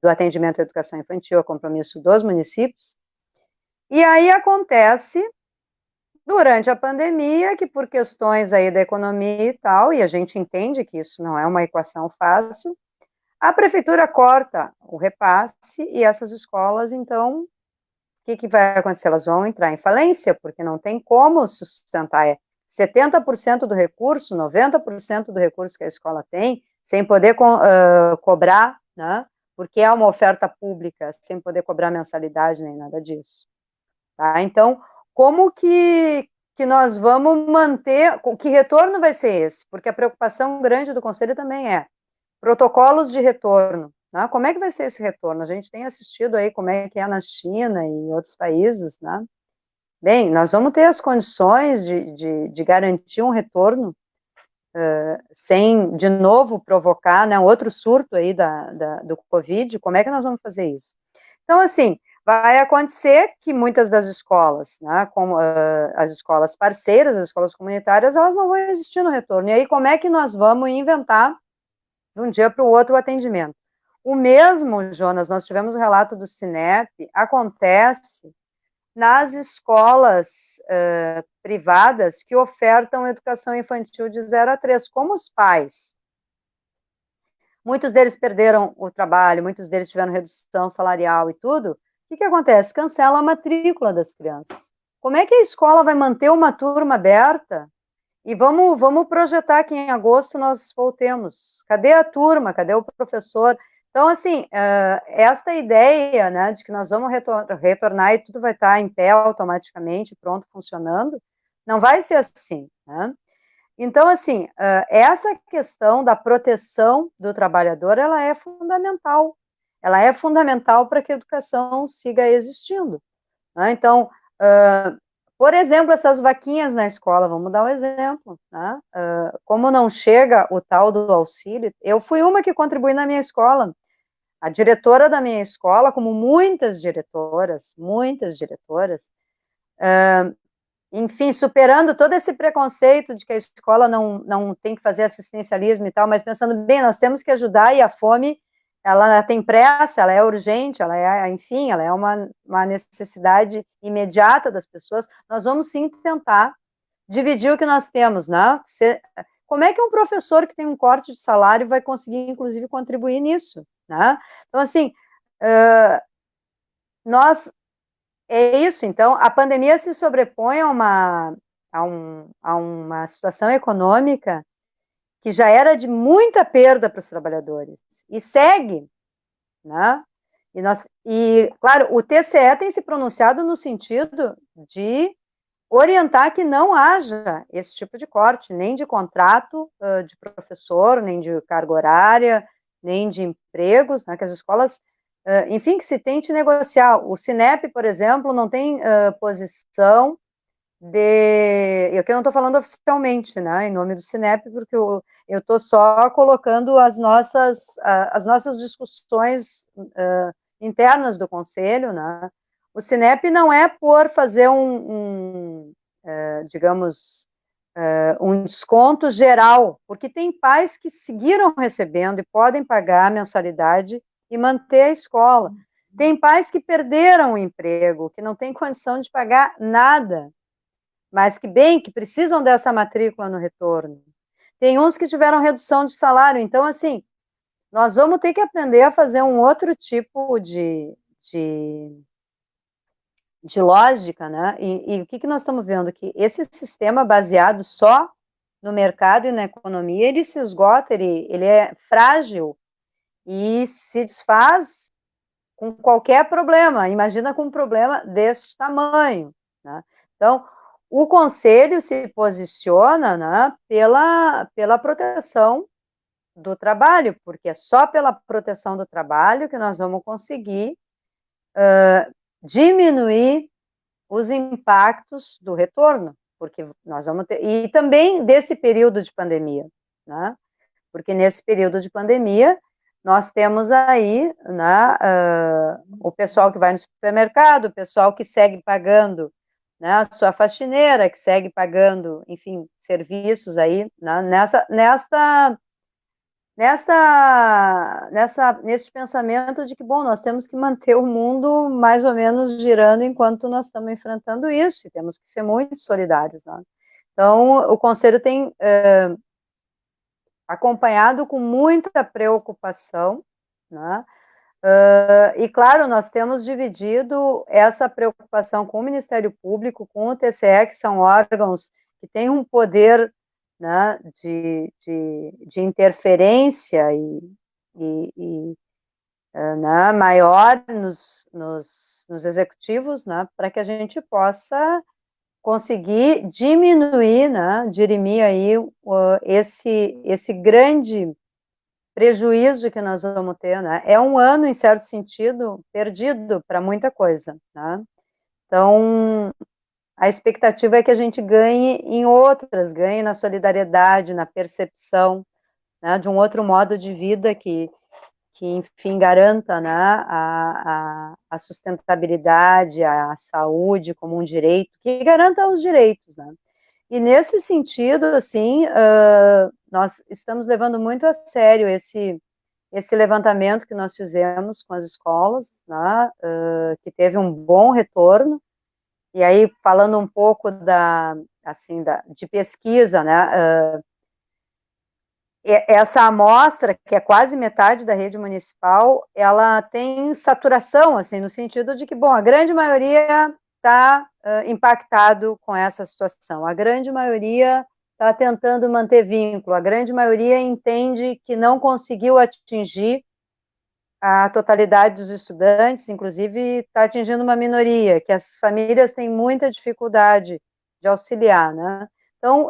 do atendimento à educação infantil é compromisso dos municípios. E aí acontece durante a pandemia, que por questões aí da economia e tal, e a gente entende que isso não é uma equação fácil, a prefeitura corta o repasse e essas escolas, então, o que vai acontecer? Elas vão entrar em falência, porque não tem como sustentar 70% do recurso, 90% do recurso que a escola tem, sem poder cobrar, né, porque é uma oferta pública, sem poder cobrar mensalidade nem nada disso. Tá? Então, como que nós vamos manter, que retorno vai ser esse? Porque a preocupação grande do Conselho também é protocolos de retorno, né? Como é que vai ser esse retorno? A gente tem assistido aí como é que é na China e em outros países, né? Bem, nós vamos ter as condições de garantir um retorno sem, de novo, provocar, né, outro surto aí do Covid. Como é que nós vamos fazer isso? Então, assim, vai acontecer que muitas das escolas, né, como as escolas parceiras, as escolas comunitárias, elas não vão existir no retorno. E aí, como é que nós vamos inventar, de um dia para o outro, o atendimento? O mesmo, Jonas, nós tivemos o relato do Cinep, acontece nas escolas privadas que ofertam educação infantil de 0 a 3, como os pais. Muitos deles perderam o trabalho, muitos deles tiveram redução salarial e tudo. O que acontece? Cancela a matrícula das crianças. Como é que a escola vai manter uma turma aberta? E vamos projetar que em agosto nós voltemos. Cadê a turma? Cadê o professor? Então, assim, esta ideia, né, de que nós vamos retornar e tudo vai estar em pé automaticamente, pronto, funcionando, não vai ser assim, né? Então, assim, essa questão da proteção do trabalhador, ela é fundamental. Ela é fundamental para que a educação siga existindo, né? Então, por exemplo, essas vaquinhas na escola, vamos dar um exemplo, né? Como não chega o tal do auxílio, eu fui uma que contribuí na minha escola. A diretora da minha escola, como muitas diretoras, enfim, superando todo esse preconceito de que a escola não tem que fazer assistencialismo e tal, mas pensando, bem, nós temos que ajudar, e a fome, ela tem pressa, ela é urgente, ela é, enfim, ela é uma necessidade imediata das pessoas, nós vamos sim tentar dividir o que nós temos, né? Como é que um professor que tem um corte de salário vai conseguir, inclusive, contribuir nisso, né? Então, assim, é isso. Então, a pandemia se sobrepõe a uma situação econômica que já era de muita perda para os trabalhadores, e segue, né? Claro, o TCE tem se pronunciado no sentido de orientar que não haja esse tipo de corte, nem de contrato de professor, nem de carga horária, nem de empregos, né, que as escolas, enfim, que se tente negociar. O Cinep, por exemplo, não tem posição eu não estou falando oficialmente, né, em nome do Cinep, porque eu estou só colocando as nossas discussões internas do Conselho, né. O Cinep não é por fazer digamos, um desconto geral, porque tem pais que seguiram recebendo e podem pagar a mensalidade e manter a escola. Tem pais que perderam o emprego, que não têm condição de pagar nada, mas que precisam dessa matrícula no retorno. Tem uns que tiveram redução de salário. Então, assim, nós vamos ter que aprender a fazer um outro tipo de de lógica, né? E o que nós estamos vendo? Que esse sistema baseado só no mercado e na economia, ele se esgota, ele é frágil e se desfaz com qualquer problema. Imagina com um problema desse tamanho, né? Então, o Conselho se posiciona, né, pela proteção do trabalho, porque é só pela proteção do trabalho que nós vamos conseguir diminuir os impactos do retorno, porque nós vamos ter, e também desse período de pandemia, né? Porque nesse período de pandemia, nós temos aí, né, o pessoal que vai no supermercado, o pessoal que segue pagando, né, a sua faxineira, que segue pagando, enfim, serviços aí, né, nesse pensamento de que, bom, nós temos que manter o mundo mais ou menos girando enquanto nós estamos enfrentando isso, e temos que ser muito solidários, né? Então, o Conselho tem acompanhado com muita preocupação, né? E, claro, nós temos dividido essa preocupação com o Ministério Público, com o TCE, que são órgãos que têm um poder, né, de interferência né, maior nos executivos, né, para que a gente possa conseguir diminuir, né, dirimir aí esse grande prejuízo que nós vamos ter, né? É um ano, em certo sentido, perdido para muita coisa, né? Então, a expectativa é que a gente ganhe em outras, ganhe na solidariedade, na percepção, né, de um outro modo de vida que enfim, garanta, né, a sustentabilidade, a saúde como um direito, que garanta os direitos, né? E nesse sentido, assim, nós estamos levando muito a sério esse levantamento que nós fizemos com as escolas, né, que teve um bom retorno. E aí, falando um pouco de pesquisa, né, essa amostra, que é quase metade da rede municipal, ela tem saturação, assim, no sentido de que, bom, a grande maioria está impactado com essa situação, a grande maioria está tentando manter vínculo, a grande maioria entende que não conseguiu atingir a totalidade dos estudantes, inclusive está atingindo uma minoria, que as famílias têm muita dificuldade de auxiliar, né? Então,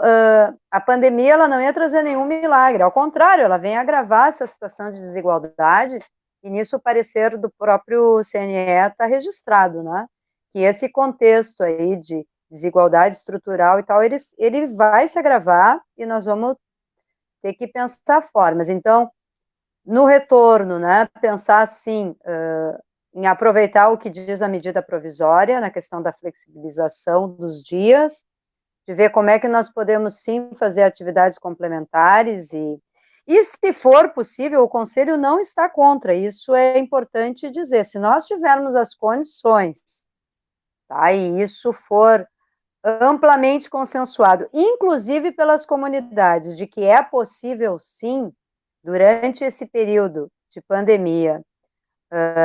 a pandemia, ela não ia trazer nenhum milagre, ao contrário, ela vem agravar essa situação de desigualdade, e nisso o parecer do próprio CNE está registrado, né? Que esse contexto aí de desigualdade estrutural e tal, ele vai se agravar, e nós vamos ter que pensar formas. Então, no retorno, né, pensar assim, em aproveitar o que diz a medida provisória, na questão da flexibilização dos dias, de ver como é que nós podemos, sim, fazer atividades complementares, e se for possível, o Conselho não está contra, isso é importante dizer, se nós tivermos as condições, tá, e isso for amplamente consensuado, inclusive pelas comunidades, de que é possível, sim, durante esse período de pandemia,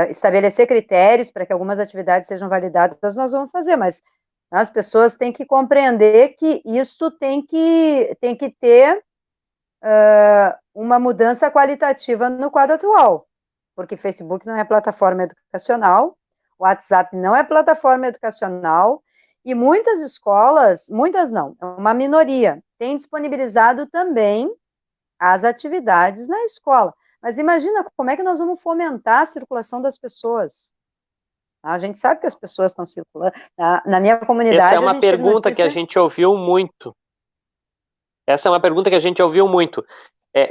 estabelecer critérios para que algumas atividades sejam validadas, nós vamos fazer, mas as pessoas têm que compreender que isso tem que ter uma mudança qualitativa no quadro atual, porque Facebook não é plataforma educacional, o WhatsApp não é plataforma educacional, e muitas escolas, muitas não, uma minoria, tem disponibilizado também as atividades na escola. Mas imagina como é que nós vamos fomentar a circulação das pessoas. A gente sabe que as pessoas estão circulando. Na minha comunidade... Essa é uma pergunta que a gente ouviu muito.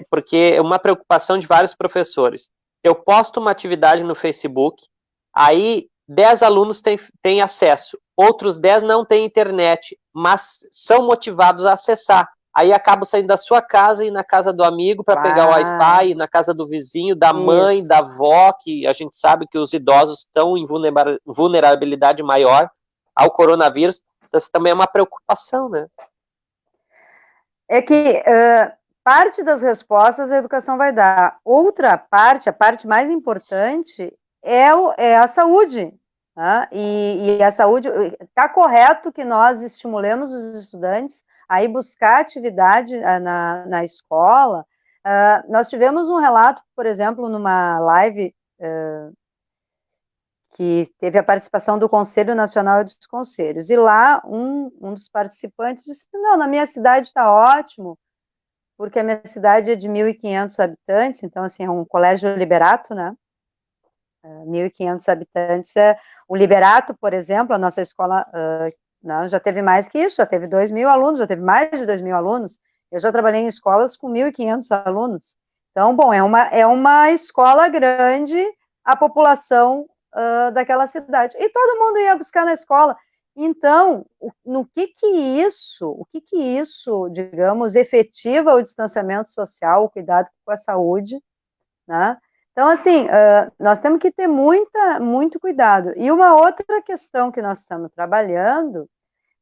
Porque é uma preocupação de vários professores. Eu posto uma atividade no Facebook, aí 10 alunos têm acesso, outros 10 não têm internet, mas são motivados a acessar. Aí acabo saindo da sua casa e ir na casa do amigo para pegar o Wi-Fi, na casa do vizinho, da mãe, da avó, que a gente sabe que os idosos estão em vulnerabilidade maior ao coronavírus. Então, isso também é uma preocupação, né? É que parte das respostas a educação vai dar. Outra parte, a parte mais importante, é a saúde. Tá? E a saúde, está correto que nós estimulemos os estudantes a ir buscar atividade na escola. Nós tivemos um relato, por exemplo, numa live que teve a participação do Conselho Nacional dos Conselhos, e lá um dos participantes disse, não, na minha cidade está ótimo, porque a minha cidade é de 1.500 habitantes, então, assim, é um colégio liberato, né? 1.500 habitantes. O Liberato, por exemplo, a nossa escola não, já teve mais que isso, já teve 2.000 alunos, já teve mais de 2.000 alunos. Eu já trabalhei em escolas com 1.500 alunos. Então, bom, é uma escola grande, a população daquela cidade. E todo mundo ia buscar na escola. Então, o que isso, digamos, efetiva o distanciamento social, o cuidado com a saúde, né? Então, assim, nós temos que ter muito cuidado. E uma outra questão que nós estamos trabalhando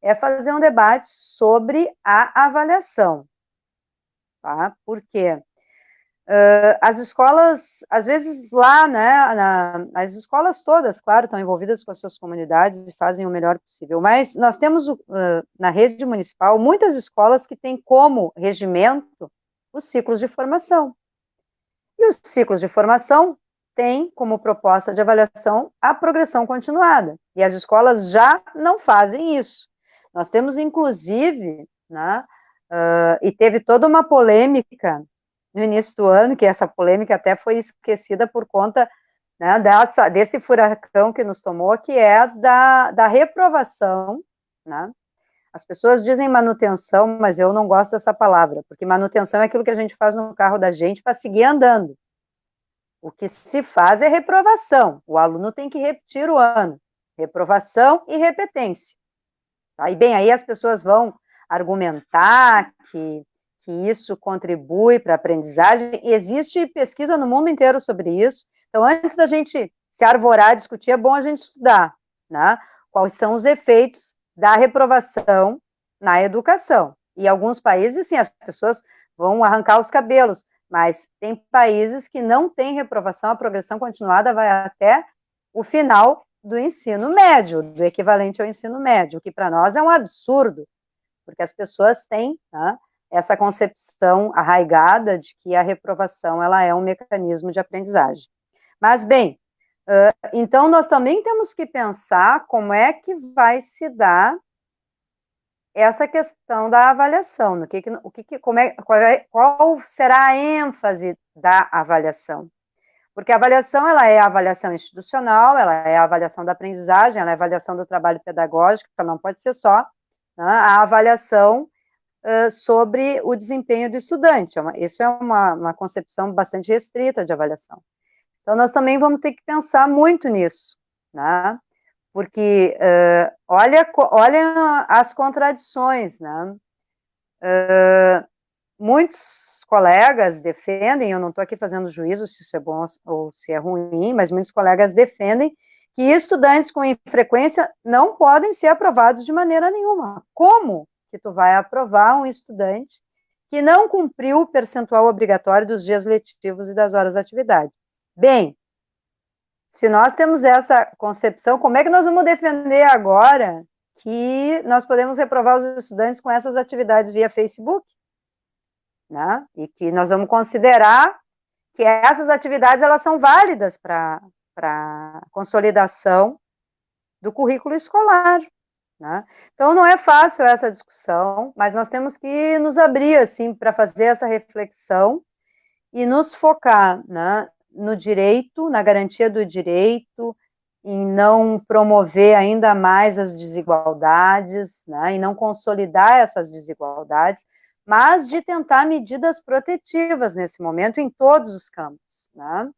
é fazer um debate sobre a avaliação, tá? Por quê? As escolas, às vezes lá, né, as escolas todas, claro, estão envolvidas com as suas comunidades e fazem o melhor possível, mas nós temos na rede municipal muitas escolas que têm como regimento os ciclos de formação. E os ciclos de formação têm como proposta de avaliação a progressão continuada. E as escolas já não fazem isso. Nós temos, inclusive, né, e teve toda uma polêmica no início do ano, que essa polêmica até foi esquecida por conta, né, desse furacão que nos tomou, que é da reprovação, né? As pessoas dizem manutenção, mas eu não gosto dessa palavra, porque manutenção é aquilo que a gente faz no carro da gente para seguir andando. O que se faz é reprovação. O aluno tem que repetir o ano. Reprovação e repetência. Tá? E bem, aí as pessoas vão argumentar que isso contribui para a aprendizagem. Existe pesquisa no mundo inteiro sobre isso. Então, antes da gente se arvorar, discutir, é bom a gente estudar, né? Quais são os efeitos da reprovação na educação. E alguns países, sim, as pessoas vão arrancar os cabelos, mas tem países que não têm reprovação, a progressão continuada vai até o final do ensino médio, do equivalente ao ensino médio, que para nós é um absurdo, porque as pessoas têm, né, essa concepção arraigada de que a reprovação ela é um mecanismo de aprendizagem. Mas, bem, então nós também temos que pensar como é que vai se dar essa questão da avaliação, qual será a ênfase da avaliação? Porque a avaliação, ela é a avaliação institucional, ela é a avaliação da aprendizagem, ela é a avaliação do trabalho pedagógico, ela não pode ser só, né, a avaliação sobre o desempenho do estudante. Isso é uma concepção bastante restrita de avaliação. Então, nós também vamos ter que pensar muito nisso, né? Porque olha as contradições, né? Muitos colegas defendem, eu não estou aqui fazendo juízo se isso é bom ou se é ruim, mas muitos colegas defendem que estudantes com infrequência não podem ser aprovados de maneira nenhuma. Como que tu vai aprovar um estudante que não cumpriu o percentual obrigatório dos dias letivos e das horas de atividade? Bem, se nós temos essa concepção, como é que nós vamos defender agora que nós podemos reprovar os estudantes com essas atividades via Facebook? Né? E que nós vamos considerar que essas atividades elas são válidas para consolidação do currículo escolar. Né? Então, não é fácil essa discussão, mas nós temos que nos abrir assim, para fazer essa reflexão e nos focar, né, no direito, na garantia do direito, em não promover ainda mais as desigualdades, né, em não consolidar essas desigualdades, mas de tentar medidas protetivas nesse momento em todos os campos. Né?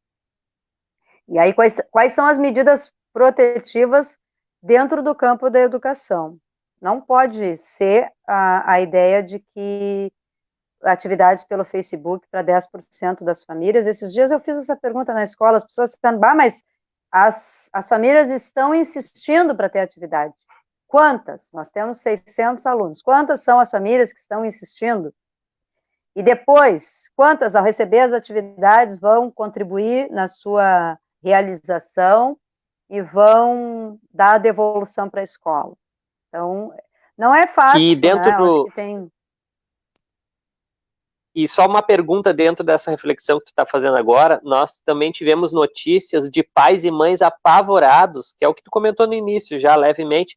E aí, quais são as medidas protetivas dentro do campo da educação? Não pode ser a ideia de que atividades pelo Facebook para 10% das famílias. Esses dias eu fiz essa pergunta na escola, as pessoas estão, mas as famílias estão insistindo para ter atividade. Quantas? Nós temos 600 alunos. Quantas são as famílias que estão insistindo? E depois, quantas, ao receber as atividades, vão contribuir na sua realização e vão dar a devolução para a escola. Então, não é fácil, né? Eu acho que tem... E só uma pergunta dentro dessa reflexão que tu está fazendo agora, nós também tivemos notícias de pais e mães apavorados, que é o que tu comentou no início já levemente,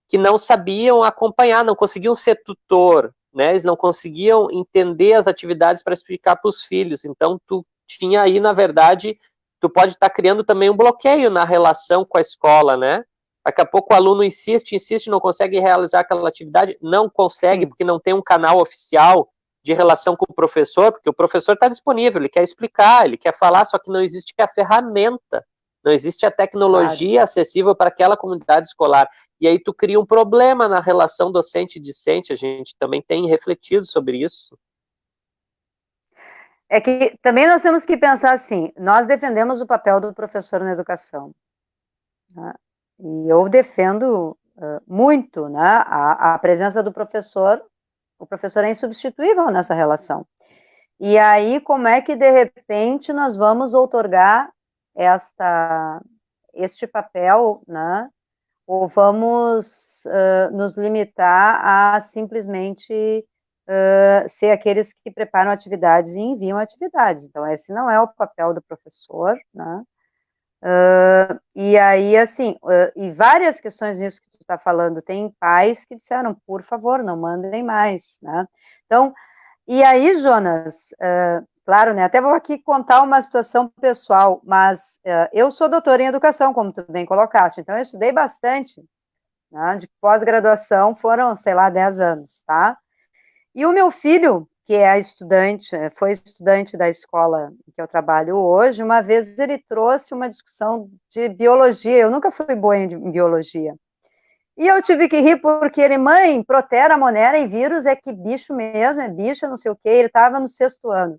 que não sabiam acompanhar, não conseguiam ser tutor, né? Eles não conseguiam entender as atividades para explicar para os filhos. Então, tu tinha aí, na verdade, tu pode estar criando também um bloqueio na relação com a escola, né? Daqui a pouco o aluno insiste, não consegue realizar aquela atividade, não consegue, porque não tem um canal oficial de relação com o professor, porque o professor está disponível, ele quer explicar, ele quer falar, só que não existe a ferramenta, não existe a tecnologia acessível para aquela comunidade escolar. E aí tu cria um problema na relação docente-discente, a gente também tem refletido sobre isso. É que também nós temos que pensar assim, nós defendemos o papel do professor na educação, né? E eu defendo muito, né, a presença do professor. O professor é insubstituível nessa relação. E aí, como é que, de repente, nós vamos outorgar este papel, né? Ou vamos nos limitar a simplesmente ser aqueles que preparam atividades e enviam atividades. Então, esse não é o papel do professor, né? E aí, assim, e várias questões nisso que tu está falando, tem pais que disseram, por favor, não mandem mais, né? Então, e aí, Jonas, claro, né, até vou aqui contar uma situação pessoal, mas eu sou doutora em educação, como tu bem colocaste, então eu estudei bastante, né, de pós-graduação foram, sei lá, 10 anos, tá? E o meu filho, que é estudante, foi estudante da escola em que eu trabalho hoje, uma vez ele trouxe uma discussão de biologia, eu nunca fui boa em biologia, e eu tive que rir porque ele, mãe, Protera, Monera e vírus é que bicho mesmo, é bicho, não sei o quê, ele estava no 6º ano.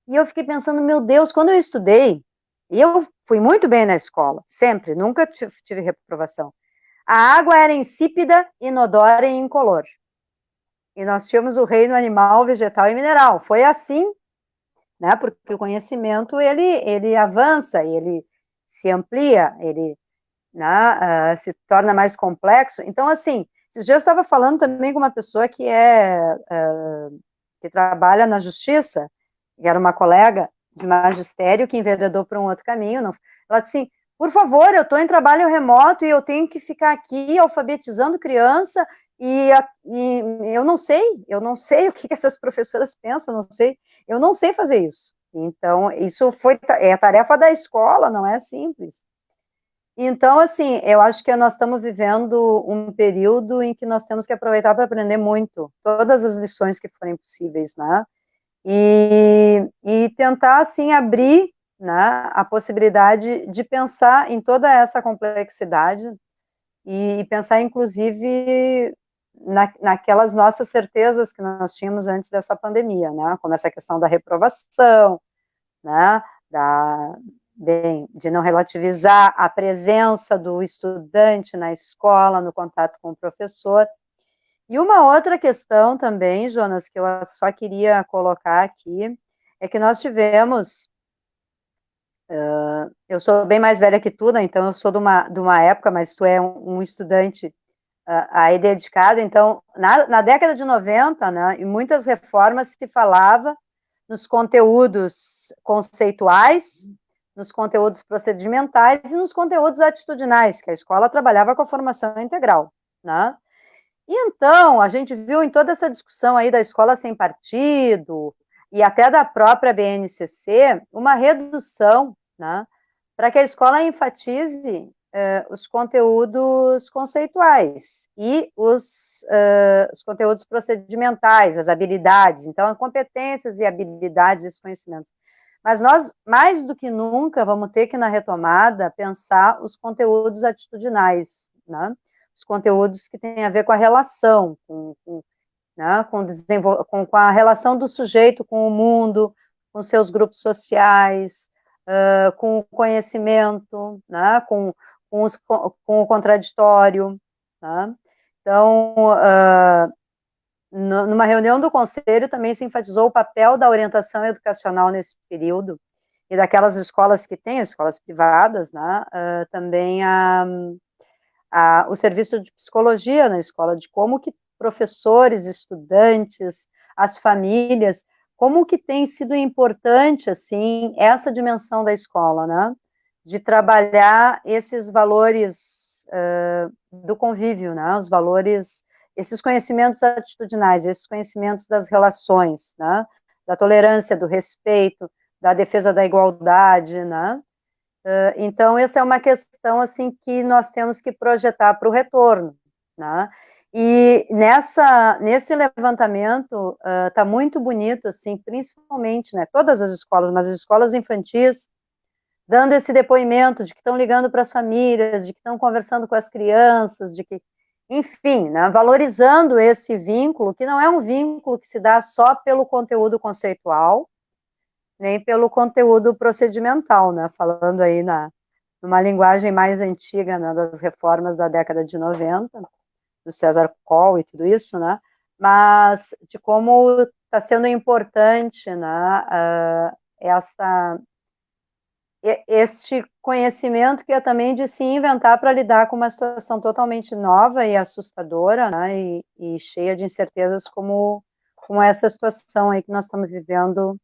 E eu fiquei pensando, meu Deus, quando eu estudei, e eu fui muito bem na escola, sempre, nunca tive reprovação, a água era insípida, inodora e incolor. E nós tínhamos o reino animal, vegetal e mineral. Foi assim, né? Porque o conhecimento, ele avança, ele se amplia, ele, né, se torna mais complexo. Então, assim, esses dias eu estava falando também com uma pessoa que trabalha na justiça, que era uma colega de magistério que enveredou para um outro caminho. Não, ela disse assim, por favor, eu estou em trabalho remoto e eu tenho que ficar aqui alfabetizando criança e eu não sei o que essas professoras pensam, eu não sei fazer isso. Então, isso é a tarefa da escola, não é simples. Então, assim, eu acho que nós estamos vivendo um período em que nós temos que aproveitar para aprender muito, todas as lições que forem possíveis, né? E tentar, assim, abrir, né, a possibilidade de pensar em toda essa complexidade e pensar, inclusive, naquelas nossas certezas que nós tínhamos antes dessa pandemia, né? Como essa questão da reprovação, né? De não relativizar a presença do estudante na escola, no contato com o professor. E uma outra questão também, Jonas, que eu só queria colocar aqui, é que nós tivemos, eu sou bem mais velha que tu, né, então eu sou de uma época, mas tu é um estudante aí dedicado, então, na década de 90, né, em muitas reformas se falava nos conteúdos conceituais, nos conteúdos procedimentais e nos conteúdos atitudinais, que a escola trabalhava com a formação integral, né? E então, a gente viu em toda essa discussão aí da escola sem partido e até da própria BNCC, uma redução, né, para que a escola enfatize os conteúdos conceituais e os conteúdos procedimentais, as habilidades, então, competências e habilidades, esses conhecimentos. Mas nós, mais do que nunca, vamos ter que, na retomada, pensar os conteúdos atitudinais, né? Os conteúdos que têm a ver com a relação, né, com a relação do sujeito com o mundo, com seus grupos sociais, com o conhecimento, né, com o contraditório. Tá? Então, numa reunião do conselho também se enfatizou o papel da orientação educacional nesse período, e daquelas escolas que têm, escolas privadas, né, também o serviço de psicologia na escola, de como que professores, estudantes, as famílias, como que tem sido importante, assim, essa dimensão da escola, né, de trabalhar esses valores do convívio, né, os valores, esses conhecimentos atitudinais, esses conhecimentos das relações, né, da tolerância, do respeito, da defesa da igualdade, né, então, essa é uma questão, assim, que nós temos que projetar para o retorno, né? E nesse levantamento, está muito bonito, assim, principalmente, né, todas as escolas, mas as escolas infantis, dando esse depoimento de que estão ligando para as famílias, de que estão conversando com as crianças, de que, enfim, né, valorizando esse vínculo, que não é um vínculo que se dá só pelo conteúdo conceitual, nem pelo conteúdo procedimental, né, falando aí numa linguagem mais antiga, né, das reformas da década de 90, do César Coll e tudo isso, né, mas de como está sendo importante, né, este conhecimento que é também de se inventar para lidar com uma situação totalmente nova e assustadora, né, e cheia de incertezas como essa situação aí que nós estamos vivendo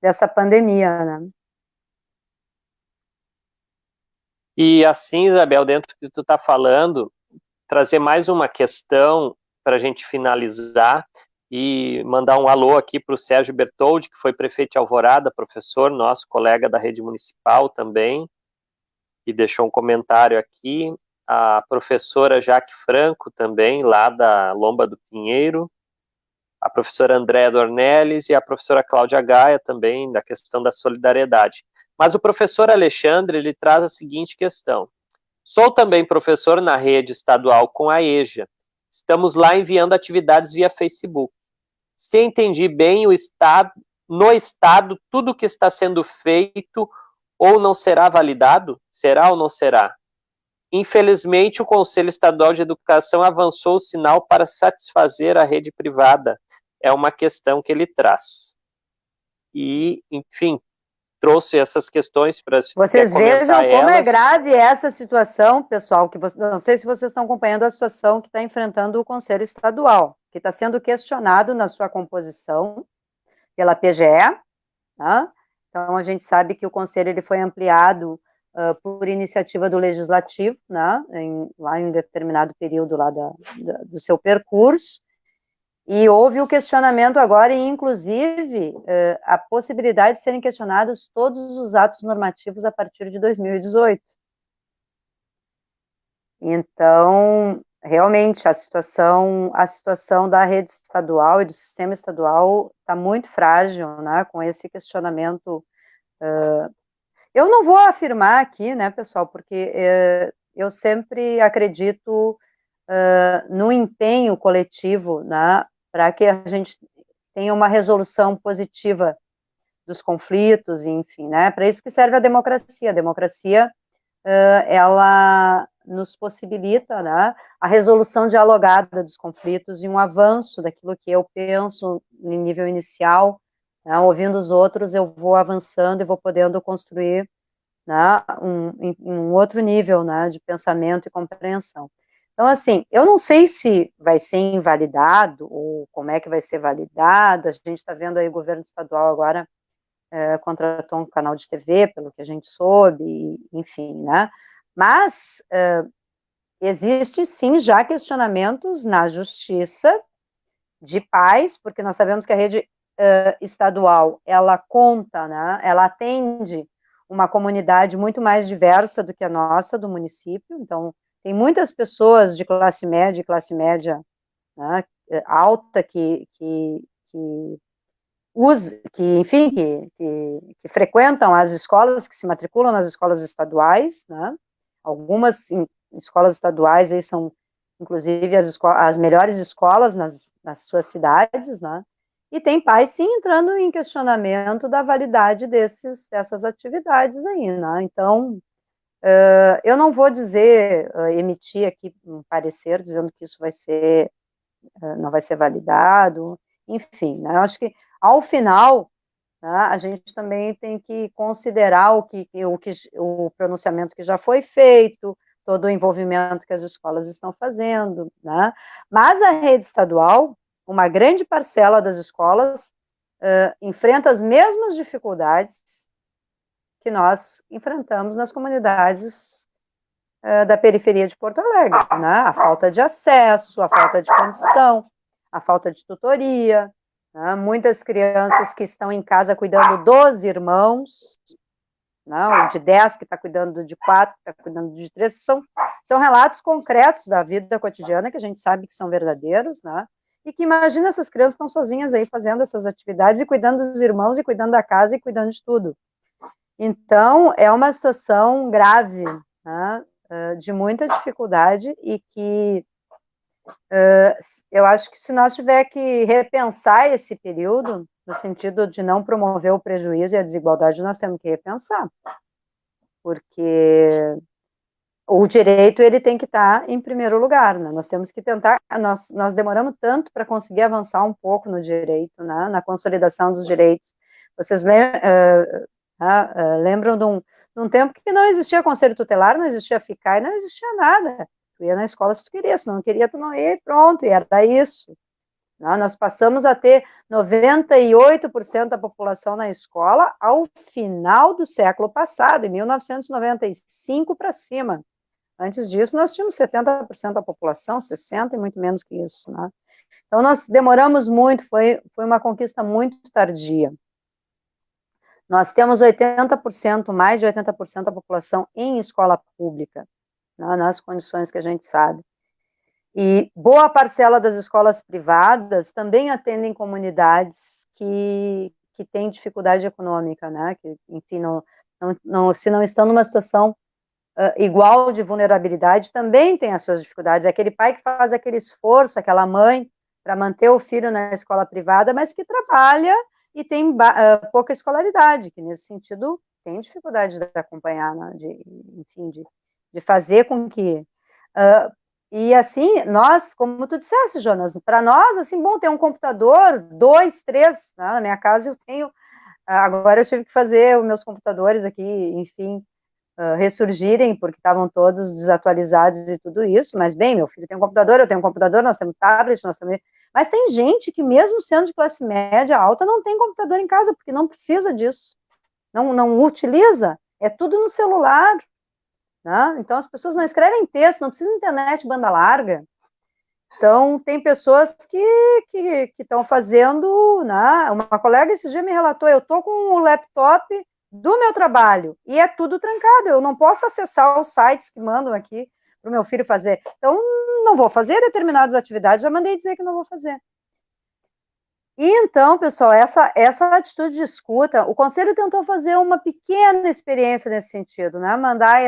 dessa pandemia, né. E assim, Isabel, dentro do que tu está falando, trazer mais uma questão para a gente finalizar e mandar um alô aqui para o Sérgio Bertoldi, que foi prefeito de Alvorada, professor, nosso colega da rede municipal também, que deixou um comentário aqui, a professora Jaque Franco também, lá da Lomba do Pinheiro, a professora Andréa Dornelles e a professora Cláudia Gaia também, da questão da solidariedade. Mas o professor Alexandre, ele traz a seguinte questão: sou também professor na rede estadual com a EJA. Estamos lá enviando atividades via Facebook. Se entendi bem, no estado, tudo que está sendo feito ou não será validado? Será ou não será? Infelizmente, o Conselho Estadual de Educação avançou o sinal para satisfazer a rede privada. É uma questão que ele traz. E, enfim, trouxe essas questões para vocês vejam como é grave essa situação, pessoal, que não sei se vocês estão acompanhando a situação que está enfrentando o Conselho Estadual, que está sendo questionado na sua composição pela PGE, né? Então, a gente sabe que o Conselho ele foi ampliado por iniciativa do Legislativo, né? Lá em um determinado período lá do seu percurso, e houve o questionamento agora, e inclusive a possibilidade de serem questionados todos os atos normativos a partir de 2018. Então, realmente, a situação da rede estadual e do sistema estadual está muito frágil, né, com esse questionamento. Eu não vou afirmar aqui, né, pessoal, porque eu sempre acredito no empenho coletivo, né, para que a gente tenha uma resolução positiva dos conflitos, enfim, né, para isso que serve a democracia. A democracia, ela nos possibilita, né, a resolução dialogada dos conflitos e um avanço daquilo que eu penso em nível inicial, né, ouvindo os outros, eu vou avançando e vou podendo construir, né, um outro nível, né, de pensamento e compreensão. Então, assim, eu não sei se vai ser invalidado, ou como é que vai ser validado, a gente está vendo aí o governo estadual agora contratou um canal de TV, pelo que a gente soube, enfim, né, mas existe sim já questionamentos na justiça de pais, porque nós sabemos que a rede estadual, ela conta, né, ela atende uma comunidade muito mais diversa do que a nossa, do município, então tem muitas pessoas de classe média, né, alta, que enfim, que frequentam as escolas, que se matriculam nas escolas estaduais, né, algumas escolas estaduais aí são, inclusive, as melhores escolas nas suas cidades, né, e tem pais, sim, entrando em questionamento da validade dessas atividades aí, né, então, eu não vou emitir aqui um parecer dizendo que isso não vai ser validado, enfim, né, eu acho que, ao final, tá? A gente também tem que considerar o pronunciamento que já foi feito, todo o envolvimento que as escolas estão fazendo, né? Mas a rede estadual, uma grande parcela das escolas enfrenta as mesmas dificuldades que nós enfrentamos nas comunidades da periferia de Porto Alegre, né? A falta de acesso, a falta de condição, a falta de tutoria, né? Muitas crianças que estão em casa cuidando dos irmãos, não, de 10 que está cuidando de 4, que está cuidando de 3, são relatos concretos da vida cotidiana, que a gente sabe que são verdadeiros, né? E que imagina essas crianças estão sozinhas aí fazendo essas atividades e cuidando dos irmãos e cuidando da casa e cuidando de tudo. Então, é uma situação grave, né? De muita dificuldade e que eu acho que se nós tiver que repensar esse período, no sentido de não promover o prejuízo e a desigualdade, nós temos que repensar, porque o direito ele tem que estar em primeiro lugar, né? Nós temos que tentar, nós demoramos tanto para conseguir avançar um pouco no direito, né? Na consolidação dos direitos. Vocês lembram de um tempo que não existia conselho tutelar, não existia FICAI, não existia nada. Tu ia na escola se tu queria, se não queria, tu não ia e pronto, e era isso. Nós passamos a ter 98% da população na escola ao final do século passado, em 1995 para cima. Antes disso, nós tínhamos 70% da população, 60% e muito menos que isso, né? Então, nós demoramos muito, foi uma conquista muito tardia. Nós temos 80%, mais de 80% da população em escola pública, né, nas condições que a gente sabe. E boa parcela das escolas privadas também atendem comunidades que têm dificuldade econômica, né? Que, enfim, se não estão numa situação igual de vulnerabilidade, também tem as suas dificuldades. Aquele pai que faz aquele esforço, aquela mãe, para manter o filho na escola privada, mas que trabalha e tem pouca escolaridade, que nesse sentido tem dificuldade de acompanhar, né? de fazer com que... E assim, nós, como tu disseste, Jonas, para nós, assim, bom, ter um computador, 2, 3, né? Na minha casa eu tenho, agora eu tive que fazer os meus computadores aqui, enfim, ressurgirem, porque estavam todos desatualizados e tudo isso, mas bem, meu filho tem um computador, eu tenho um computador, nós temos tablet, nós temos... Mas tem gente que mesmo sendo de classe média alta, não tem computador em casa, porque não precisa disso, não utiliza, é tudo no celular, né? Então, as pessoas não escrevem texto, não precisa de internet, banda larga. Então, tem pessoas que estão fazendo, né? Uma colega esse dia me relatou, eu estou com o laptop do meu trabalho, e é tudo trancado, eu não posso acessar os sites que mandam aqui para o meu filho fazer. Então, não vou fazer determinadas atividades, já mandei dizer que não vou fazer. E então, pessoal, essa atitude de escuta, o Conselho tentou fazer uma pequena experiência nesse sentido, né? Mandar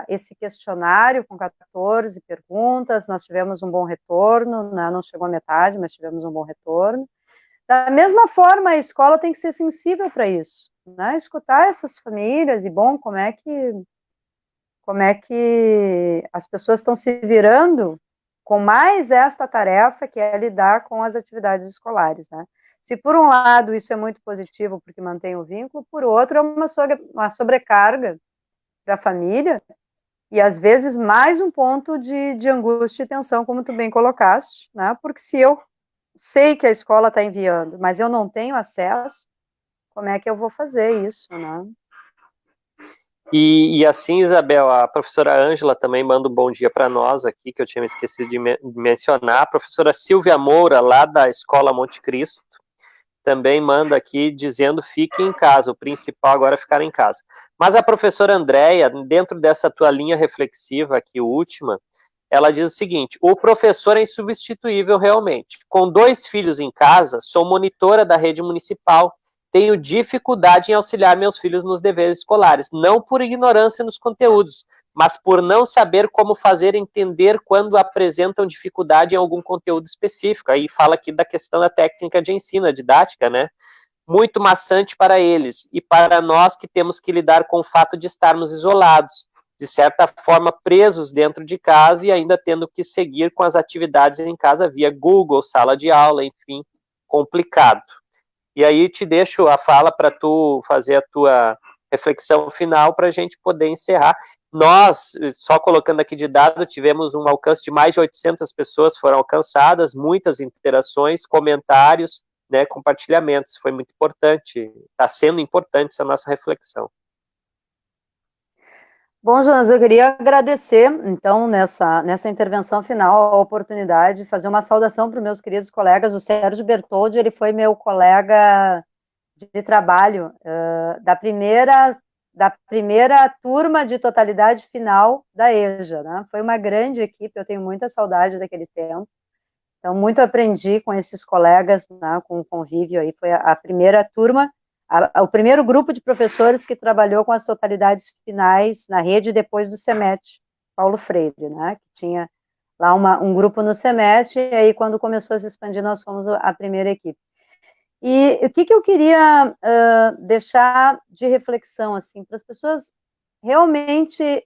esse questionário com 14 perguntas, nós tivemos um bom retorno, né? Não chegou à metade, mas tivemos um bom retorno. Da mesma forma, a escola tem que ser sensível para isso, né? Escutar essas famílias e, bom, como é que as pessoas estão se virando com mais esta tarefa, que é lidar com as atividades escolares, né? Se por um lado isso é muito positivo, porque mantém o vínculo, por outro é uma sobrecarga para a família, e às vezes mais um ponto de angústia e tensão, como tu bem colocaste, né? Porque se eu sei que a escola está enviando, mas eu não tenho acesso, como é que eu vou fazer isso, né? E assim, Isabel, a professora Ângela também manda um bom dia para nós aqui, que eu tinha me esquecido de mencionar. A professora Silvia Moura, lá da Escola Monte Cristo, também manda aqui dizendo: fique em casa, o principal agora é ficar em casa. Mas a professora Andréia, dentro dessa tua linha reflexiva aqui, última, ela diz o seguinte: o professor é insubstituível realmente. Com 2 filhos em casa, sou monitora da rede municipal, tenho dificuldade em auxiliar meus filhos nos deveres escolares, não por ignorância nos conteúdos, mas por não saber como fazer entender quando apresentam dificuldade em algum conteúdo específico. Aí fala aqui da questão da técnica de ensino, a didática, né? Muito maçante para eles e para nós que temos que lidar com o fato de estarmos isolados, de certa forma presos dentro de casa e ainda tendo que seguir com as atividades em casa via Google, sala de aula, enfim, complicado. E aí te deixo a fala para tu fazer a tua reflexão final para a gente poder encerrar. Nós, só colocando aqui de dado, tivemos um alcance de mais de 800 pessoas foram alcançadas, muitas interações, comentários, né, compartilhamentos. Foi muito importante, está sendo importante essa nossa reflexão. Bom, Jonas, eu queria agradecer, então, nessa intervenção final, a oportunidade de fazer uma saudação para os meus queridos colegas. O Sérgio Bertoldi, ele foi meu colega de trabalho da primeira turma de totalidade final da EJA, né? Foi uma grande equipe, eu tenho muita saudade daquele tempo. Então, muito aprendi com esses colegas, né, com o convívio aí. Foi a primeira turma, o primeiro grupo de professores que trabalhou com as totalidades finais na rede depois do CEMET, Paulo Freire, né, que tinha lá um grupo no CEMET, e aí quando começou a se expandir, nós fomos a primeira equipe. E o que eu queria deixar de reflexão, assim, para as pessoas realmente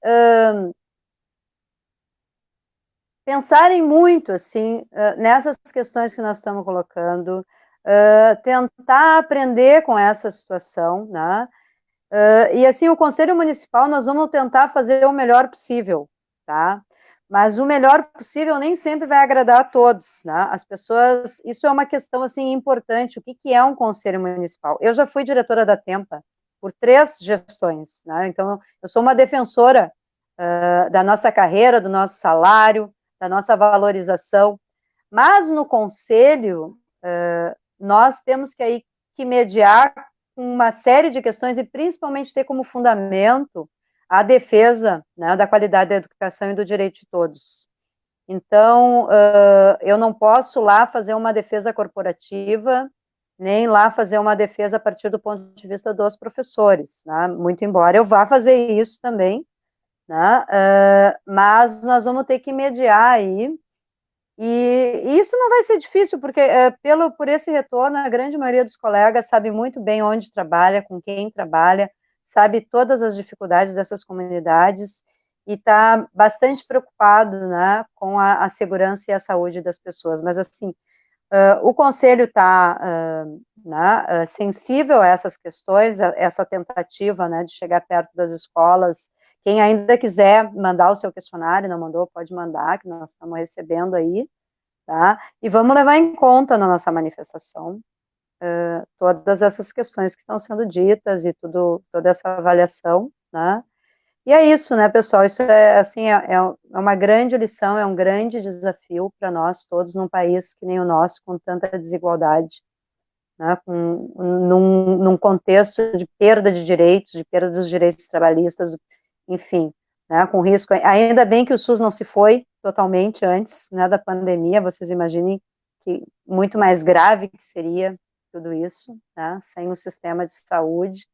pensarem muito, assim, nessas questões que nós estamos colocando, tentar aprender com essa situação, né? E, assim, o Conselho Municipal, nós vamos tentar fazer o melhor possível, tá? Mas o melhor possível nem sempre vai agradar a todos, né? As pessoas, isso é uma questão, assim, importante. O que é um Conselho Municipal? Eu já fui diretora da Tempa por 3 gestões, né? Então, eu sou uma defensora da nossa carreira, do nosso salário, da nossa valorização, mas no Conselho, nós temos que mediar uma série de questões e principalmente ter como fundamento a defesa, né, da qualidade da educação e do direito de todos. Então, eu não posso lá fazer uma defesa corporativa, nem lá fazer uma defesa a partir do ponto de vista dos professores, né, muito embora eu vá fazer isso também, né, mas nós vamos ter que mediar aí, e isso não vai ser difícil, porque por esse retorno, a grande maioria dos colegas sabe muito bem onde trabalha, com quem trabalha, sabe todas as dificuldades dessas comunidades, e está bastante preocupado, né, com a segurança e a saúde das pessoas, mas assim, o Conselho está né, sensível a essas questões, a essa tentativa, né, de chegar perto das escolas. Quem ainda quiser mandar o seu questionário, não mandou, pode mandar, que nós estamos recebendo aí, tá? E vamos levar em conta na nossa manifestação todas essas questões que estão sendo ditas e toda essa avaliação, né? E é isso, né, pessoal? Isso assim, é uma grande lição, é um grande desafio para nós todos num país que nem o nosso, com tanta desigualdade, né, num contexto de perda de direitos, de perda dos direitos trabalhistas, enfim, né, com risco. Ainda bem que o SUS não se foi totalmente antes, né, da pandemia. Vocês imaginem que muito mais grave que seria tudo isso, né, sem um sistema de saúde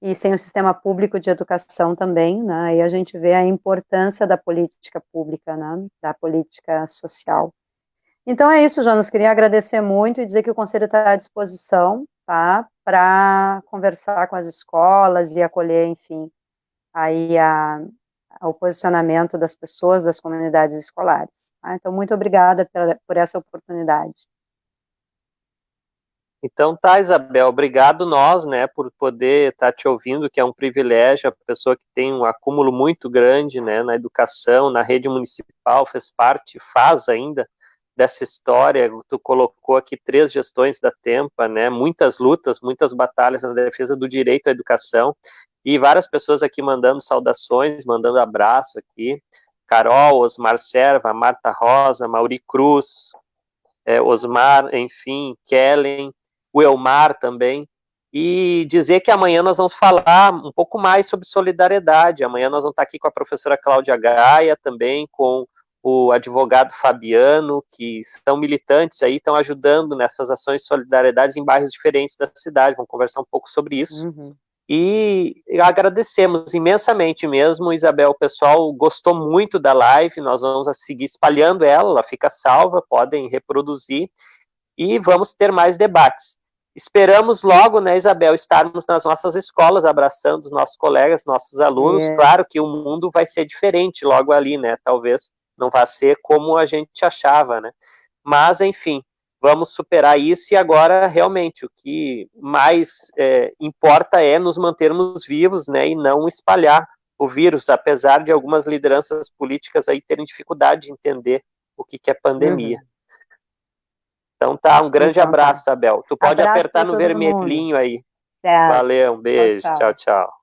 e sem o sistema público de educação também, né, e a gente vê a importância da política pública, né, da política social. Então é isso, Jonas, queria agradecer muito e dizer que o Conselho está à disposição, tá, para conversar com as escolas e acolher, enfim, aí o posicionamento das pessoas, das comunidades escolares. Tá? Então, muito obrigada por essa oportunidade. Então tá, Isabel, obrigado nós, né, por poder estar te ouvindo, que é um privilégio, a pessoa que tem um acúmulo muito grande, né, na educação, na rede municipal, fez parte, faz ainda dessa história. Tu colocou aqui 3 gestões da Tempa, né, muitas lutas, muitas batalhas na defesa do direito à educação, e várias pessoas aqui mandando saudações, mandando abraço aqui, Carol, Osmar Serva, Marta Rosa, Mauri Cruz, Osmar, enfim, Kellen, o Elmar também, e dizer que amanhã nós vamos falar um pouco mais sobre solidariedade. Amanhã nós vamos estar aqui com a professora Cláudia Gaia, também com o advogado Fabiano, que são militantes aí, estão ajudando nessas ações de solidariedade em bairros diferentes da cidade. Vamos conversar um pouco sobre isso. Uhum. E agradecemos imensamente mesmo, Isabel. O pessoal gostou muito da live, nós vamos seguir espalhando ela fica salva, podem reproduzir, e vamos ter mais debates. Esperamos logo, né, Isabel, estarmos nas nossas escolas, abraçando os nossos colegas, nossos alunos. Yes. Claro que o mundo vai ser diferente logo ali, né, talvez não vá ser como a gente achava, né, mas, enfim, vamos superar isso, e agora, realmente, o que mais importa é nos mantermos vivos, né, e não espalhar o vírus, apesar de algumas lideranças políticas aí terem dificuldade de entender o que é pandemia. Então tá, um grande abraço, Abel. Tu pode apertar no vermelhinho aí. Certo. Valeu, um beijo, tchau, tchau.